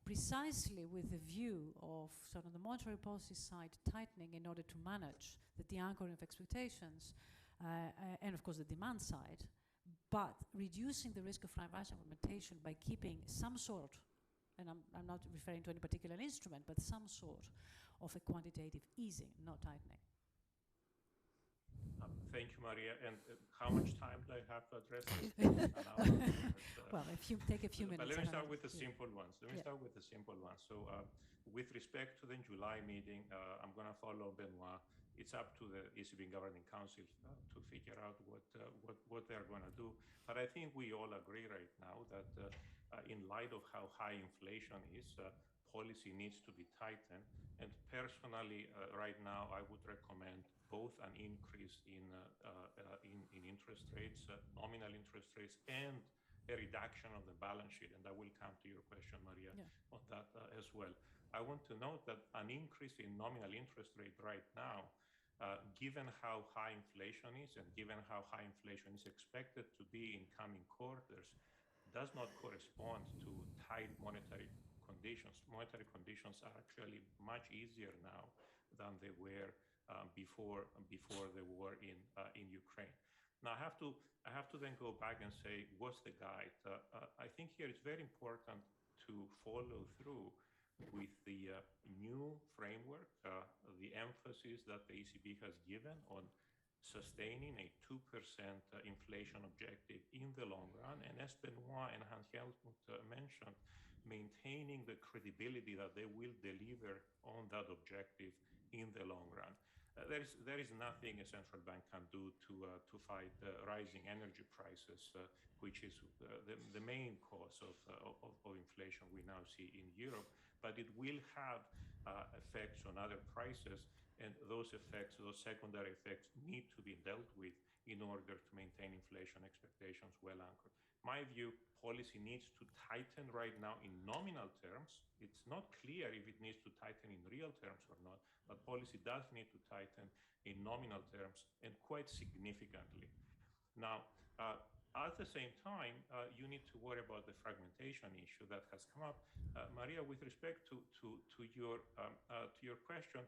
precisely with the view of sort of the monetary policy side tightening in order to manage the de-anchoring of expectations and of course the demand side, but reducing the risk of financial fragmentation by keeping some sort, and I'm not referring to any particular instrument, but some sort of a quantitative easing, not tightening? Thank you, Maria. And how much time do I have to address this? Well, if you take a few minutes. But let me start with the simple ones. So with respect to the July meeting, I'm going to follow Benoit. It's up to the ECB Governing Council to figure out what they're going to do. But I think we all agree right now that in light of how high inflation is, policy needs to be tightened. And personally, right now, I would recommend both an increase in interest rates, nominal interest rates, and a reduction of the balance sheet. And I will come to your question, Maria, on that as well. I want to note that an increase in nominal interest rate right now, given how high inflation is and given how high inflation is expected to be in coming quarters, does not correspond to tight monetary conditions. Monetary conditions are actually much easier now than they were before the war in Ukraine. Now I have to then go back and say, what's the guide? I think here it's very important to follow through with the new framework, the emphasis that the ECB has given on sustaining a 2% inflation objective in the long run, and as Benoit and Hans-Helmut mentioned, maintaining the credibility that they will deliver on that objective in the long run. There is nothing a central bank can do to fight rising energy prices, which is the main cause of inflation we now see in Europe. But it will have effects on other prices, and those effects, those secondary effects, need to be dealt with in order to maintain inflation expectations well anchored. My view, policy needs to tighten right now in nominal terms. It's not clear if it needs to tighten in real terms or not, but policy does need to tighten in nominal terms, and quite significantly. Now, at the same time, you need to worry about the fragmentation issue that has come up. Maria, with respect to your question,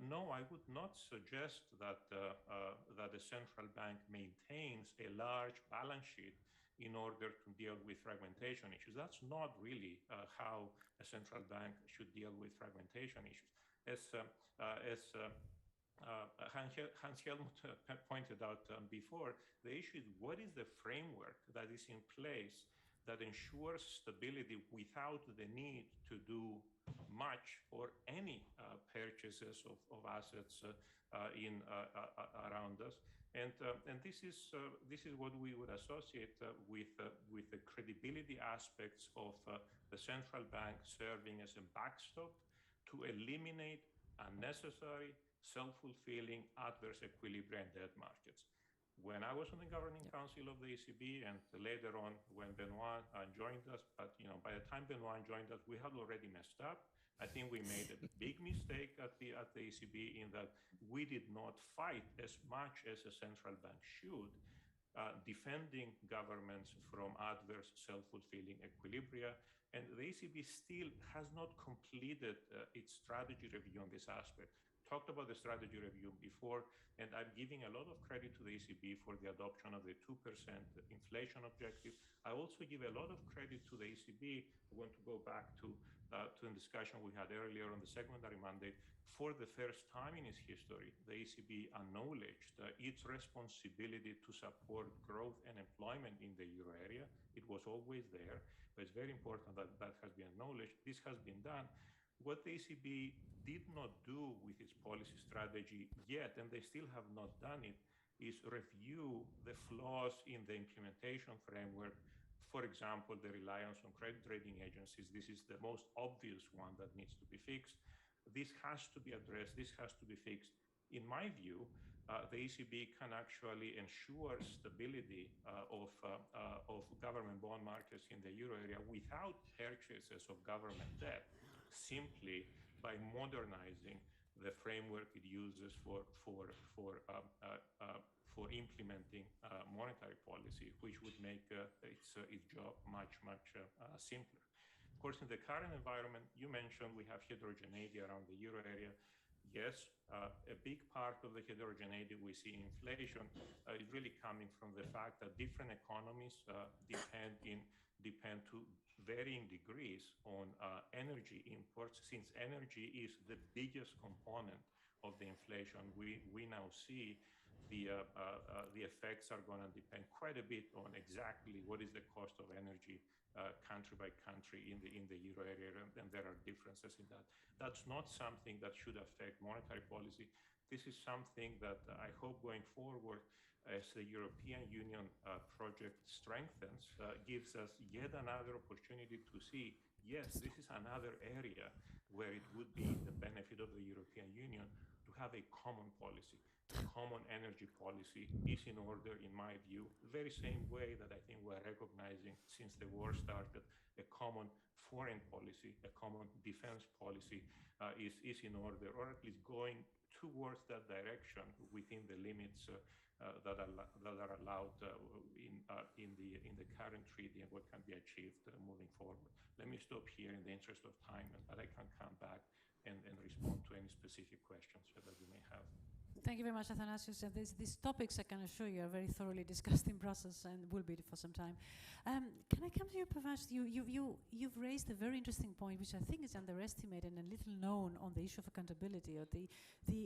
no, I would not suggest that that the central bank maintains a large balance sheet in order to deal with fragmentation issues. That's not really how a central bank should deal with fragmentation issues. As Hans-Helmut pointed out before, the issue is what is the framework that is in place that ensures stability without the need to do much or any purchases of assets around us. And this is what we would associate with the credibility aspects of the central bank serving as a backstop to eliminate unnecessary, self-fulfilling adverse equilibrium in debt markets. When I was on the governing council of the ECB, and later on when Benoit joined us, but by the time Benoit joined us, we had already messed up. I think we made a big mistake at the ECB in that we did not fight as much as a central bank should, defending governments from adverse self-fulfilling equilibria. And the ECB still has not completed its strategy review on this aspect. Talked about the strategy review before, and I'm giving a lot of credit to the ECB for the adoption of the 2% inflation objective. I also give a lot of credit to the ECB. I want to go back to the discussion we had earlier on the secondary mandate. For the first time in its history, the ECB acknowledged its responsibility to support growth and employment in the euro area. It was always there, but it's very important that that has been acknowledged. This has been done. What the ECB did not do with its policy strategy yet, and they still have not done it, is review the flaws in the implementation framework. For example, the reliance on credit rating agencies. This is the most obvious one that needs to be fixed. This has to be addressed. This has to be fixed. In my view, the ECB can actually ensure stability of government bond markets in the euro area without purchases of government debt, simply by modernizing the framework it uses for implementing monetary policy, which would make its job much simpler. Of course, in the current environment, you mentioned we have heterogeneity around the euro area. Yes, a big part of the heterogeneity we see in inflation is really coming from the fact that different economies depend to varying degrees on energy imports. Since energy is the biggest component of the inflation, we now see the effects are going to depend quite a bit on exactly what is the cost of energy country by country in the euro area, and there are differences in that. That's not something that should affect monetary policy. This is something that I hope going forward, as the European Union project strengthens, gives us yet another opportunity to see, yes, this is another area where it would be the benefit of the European Union to have a common policy. A common energy policy is in order, in my view, the very same way that I think we're recognizing since the war started, a common foreign policy, a common defense policy is in order, or at least going towards that direction within the limits that are allowed in the current treaty and what can be achieved moving forward. Let me stop here in the interest of time, but I can come back and respond to any specific questions that you may have. Thank you very much, Athanasius. And these topics, I can assure you, are very thoroughly discussed in Brussels and will be for some time. Can I come to you, Pravash? You've raised a very interesting point, which I think is underestimated and little known on the issue of accountability. Or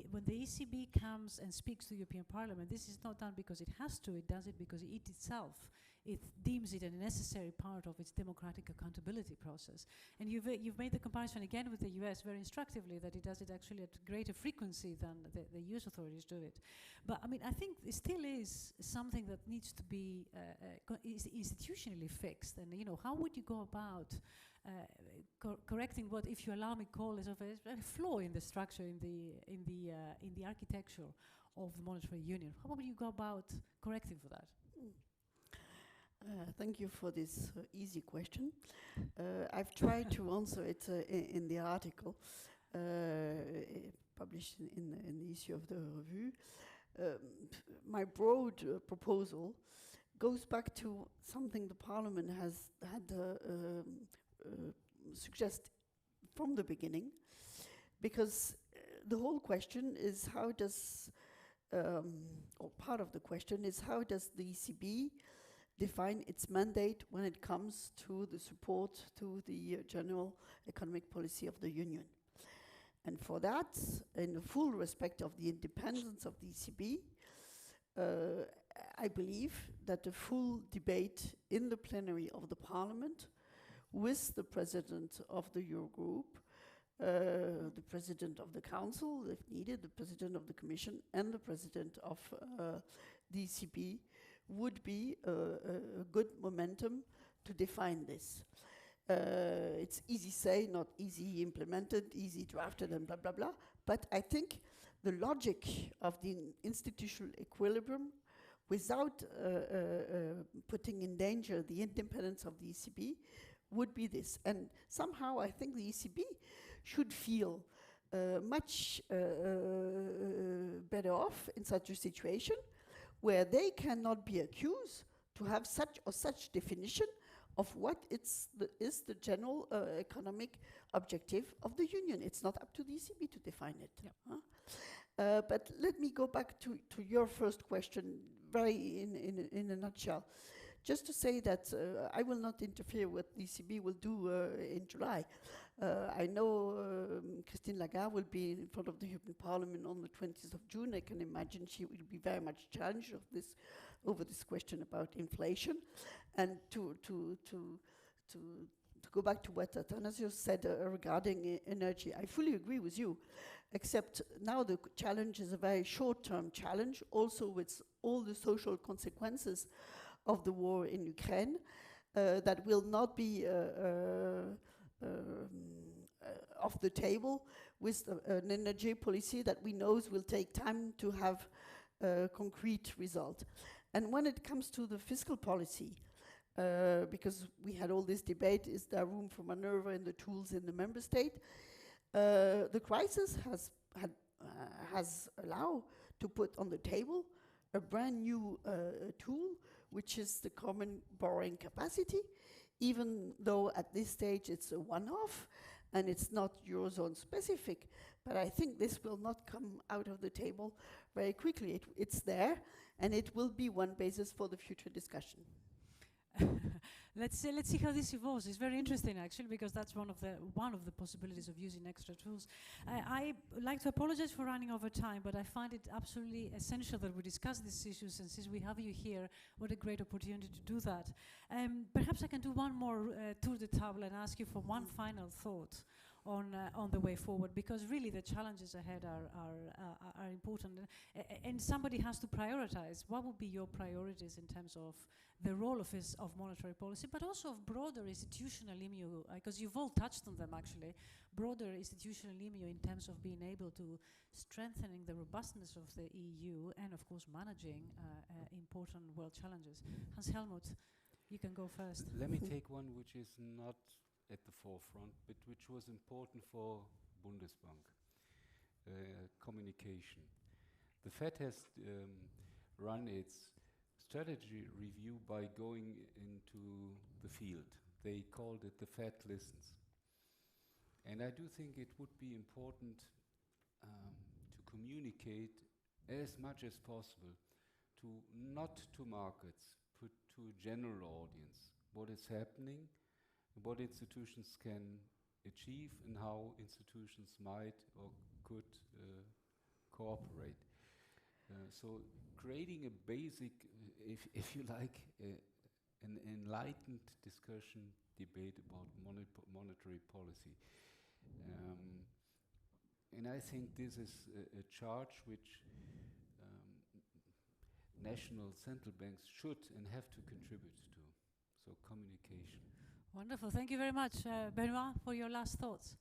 when the ECB comes and speaks to the European Parliament, this is not done because it has to. It does it because it itself deems it a necessary part of its democratic accountability process. And you've made the comparison again with the US very instructively, that it does it actually at greater frequency than the US authorities do it. But I mean, I think it still is something that needs to be institutionally fixed. And you know, how would you go about correcting what, if you allow me, call as of a flaw in the structure, in the architecture of the monetary union? How would you go about correcting for that? Thank you for this easy question. I've tried to answer it in the article published in the issue of the review. My broad proposal goes back to something the Parliament has had suggest from the beginning, because the whole question is how does, or part of the question is how does the ECB define its mandate when it comes to the support to the general economic policy of the Union. And for that, in full respect of the independence of the ECB, I believe that a full debate in the plenary of the Parliament with the President of the Eurogroup, the President of the Council, if needed, the President of the Commission, and the President of the ECB would be a good momentum to define this. It's easy say, not easy implemented, easy drafted, and blah, blah, blah. But I think the logic of the institutional equilibrium without putting in danger the independence of the ECB would be this. And somehow I think the ECB should feel much better off in such a situation where they cannot be accused to have such or such definition of what is the general economic objective of the Union. It's not up to the ECB to define it. Yep. But let me go back to your first question very in a nutshell. Just to say that I will not interfere what the ECB will do in July. I know Christine Lagarde will be in front of the European Parliament on the 20th of June. I can imagine she will be very much challenged over this question about inflation. And to go back to what Athanasius said regarding energy, I fully agree with you, except now the challenge is a very short-term challenge, also with all the social consequences of the war in Ukraine, that will not be off the table with an energy policy that we know will take time to have a concrete result. And when it comes to the fiscal policy, because we had all this debate, is there room for maneuver in the tools in the member state? The crisis has allowed to put on the table a brand new tool, which is the common borrowing capacity, even though at this stage it's a one-off and it's not Eurozone specific. But I think this will not come out of the table very quickly. It's there, and it will be one basis for the future discussion. Let's see how this evolves. It's very interesting, actually, because that's one of the possibilities of using extra tools. I like to apologize for running over time, but I find it absolutely essential that we discuss these issues, and since we have you here, what a great opportunity to do that. Perhaps I can do one more tour de table and ask you for one final thought on the way forward, because really the challenges ahead are important, and somebody has to prioritize. What would be your priorities in terms of the role of monetary policy, but also of broader institutional EMU, because you've all touched on them actually, broader institutional EMU in terms of being able to strengthening the robustness of the EU and of course managing important world challenges. Hans-Helmut, you can go first. Let me take one which is not at the forefront, but which was important for Bundesbank communication. The Fed has run its strategy review by going into the field. They called it the Fed Listens. And I do think it would be important to communicate as much as possible to not to markets, but to a general audience, what is happening, what institutions can achieve, and how institutions might or could cooperate. So creating a basic, if you like, an enlightened discussion, debate about monetary policy. And I think this is a charge which national central banks should and have to contribute to. So communication. Wonderful. Thank you very much, Benoit, for your last thoughts.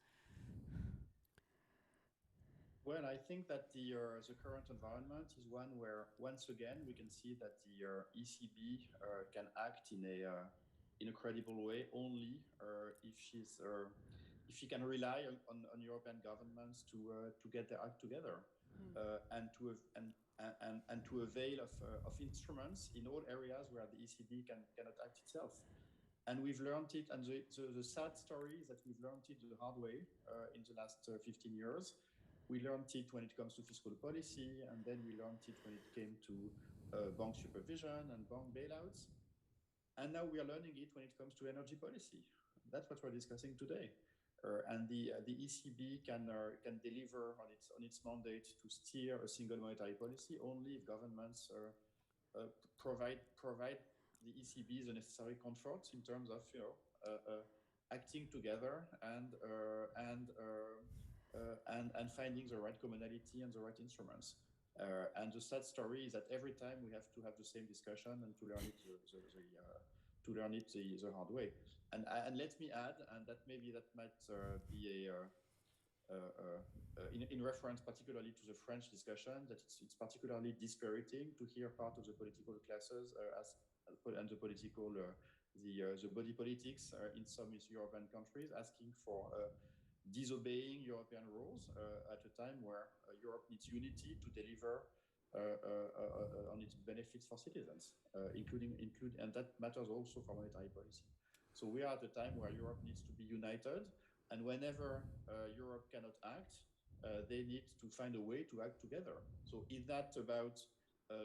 Well, I think that the current environment is one where, once again, we can see that the ECB can act in a credible way only if she can rely on European governments to get their act together and to avail of instruments in all areas where the ECB cannot act itself. And we've learned it, and the sad story is that we've learned it the hard way in the last 15 years. We learned it when it comes to fiscal policy, and then we learned it when it came to bank supervision and bank bailouts. And now we are learning it when it comes to energy policy. That's what we're discussing today. And the ECB can deliver on its mandate to steer a single monetary policy only if governments provide the ECB the necessary comfort in terms of acting together and finding the right commonality and the right instruments. And the sad story is that every time we have to have the same discussion and to learn it the hard way. And let me add, and that maybe that might be in reference particularly to the French discussion, that it's particularly dispiriting to hear part of the political classes and the political the body politics in some European countries asking for disobeying European rules at a time where Europe needs unity to deliver on its benefits for citizens, and that matters also for monetary policy. So we are at a time where Europe needs to be united, and whenever Europe cannot act, they need to find a way to act together. So is that about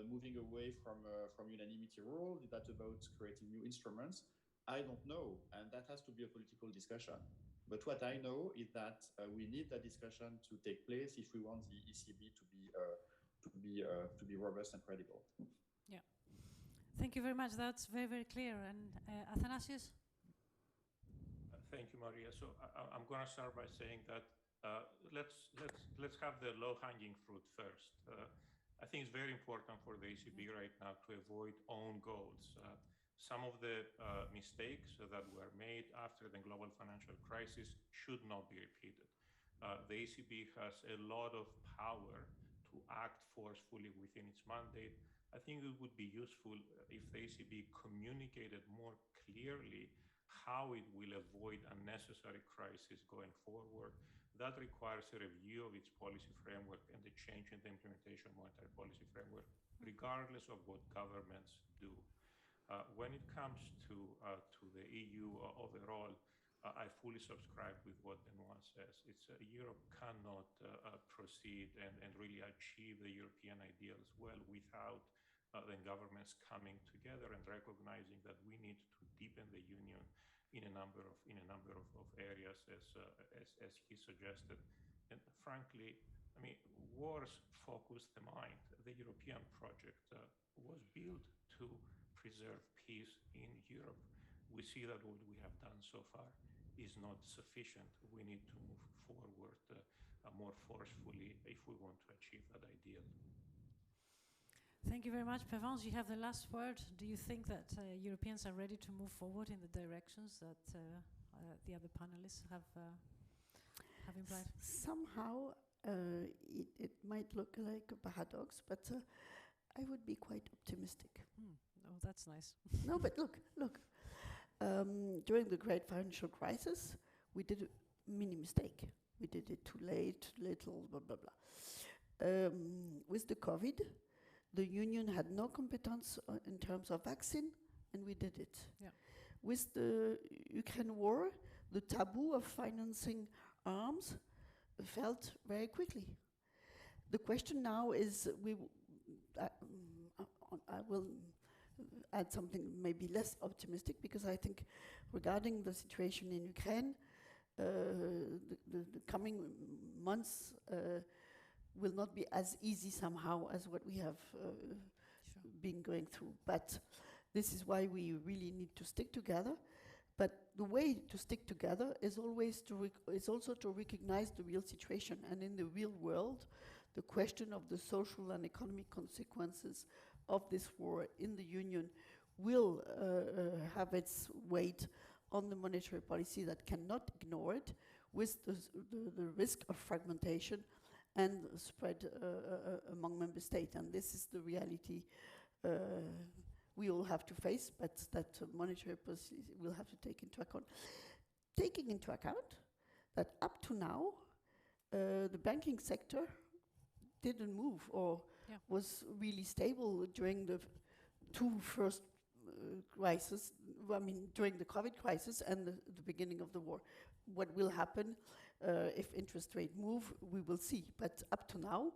moving away from unanimity rule? Is that about creating new instruments? I don't know, and that has to be a political discussion. But what I know is that we need that discussion to take place if we want the ECB to be robust and credible. Yeah. Thank you very much. That's very, very clear. And Athanasius? Thank you, Maria. So I'm going to start by saying that let's have the low-hanging fruit first. I think it's very important for the ECB right now to avoid own goals. Some of the mistakes that were made after the global financial crisis should not be repeated. The ECB has a lot of power to act forcefully within its mandate. I think it would be useful if the ECB communicated more clearly how it will avoid unnecessary crisis going forward. That requires a review of its policy framework and a change in the implementation of monetary policy framework, regardless of what governments do. When it comes to the EU overall, I fully subscribe with what Benoit says. Europe cannot proceed and really achieve the European ideals well without the governments coming together and recognizing that we need to deepen the union in a number of areas, as he suggested. And frankly, I mean, wars focus the mind. The European project was built to preserve peace in Europe. We see that what we have done so far is not sufficient. We need to move forward more forcefully if we want to achieve that ideal. Thank you very much. Pervenche, you have the last word. Do you think that Europeans are ready to move forward in the directions that the other panelists have implied? Somehow it might look like a paradox, but I would be quite optimistic. Oh, that's nice. No, but look. During the great financial crisis, we did a mini mistake. We did it too late, too little, blah, blah, blah. With the COVID, the Union had no competence in terms of vaccine, and we did it. Yeah. With the Ukraine war, the taboo of financing arms fell very quickly. The question now is, I will add something maybe less optimistic, because I think regarding the situation in Ukraine, the coming months will not be as easy somehow as what we have been going through. But this is why we really need to stick together. But the way to stick together is always is also to recognize the real situation. And in the real world, the question of the social and economic consequences of this war in the Union will have its weight on the monetary policy that cannot ignore it, with the risk of fragmentation and spread among member states. And this is the reality we all have to face, but that monetary policy will have to take into account. Taking into account that up to now, the banking sector didn't move or was really stable during the two first crises, I mean, during the COVID crisis and the beginning of the war. What will happen if interest rate move, we will see. But up to now,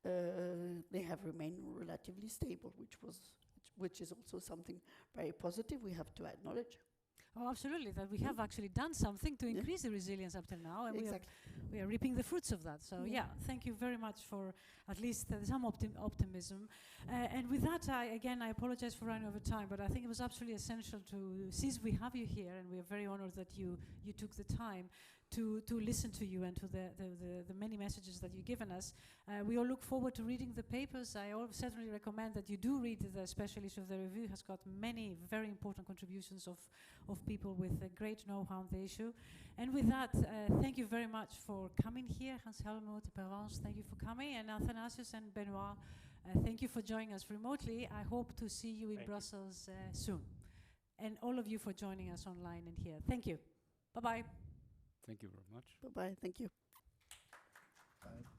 they have remained relatively stable, which is also something very positive we have to acknowledge. Oh, absolutely, that we have actually done something to increase the resilience up till now, and we are reaping the fruits of that. So thank you very much for at least some optimism. And with that, I apologize for running over time, but I think it was absolutely essential since we have you here, and we are very honored that you took the time to listen to you and to the many messages that you've given us. We all look forward to reading the papers. I certainly recommend that you do read the special issue of the review. It has got many very important contributions of people with a great know-how on the issue. And with that, thank you very much for coming here. Hans-Helmut, Pervance, thank you for coming. And Athanasius and Benoit, thank you for joining us remotely. I hope to see you in Brussels soon. And all of you for joining us online and here. Thank you. Bye-bye. Thank you very much. Bye-bye. Thank you. Bye.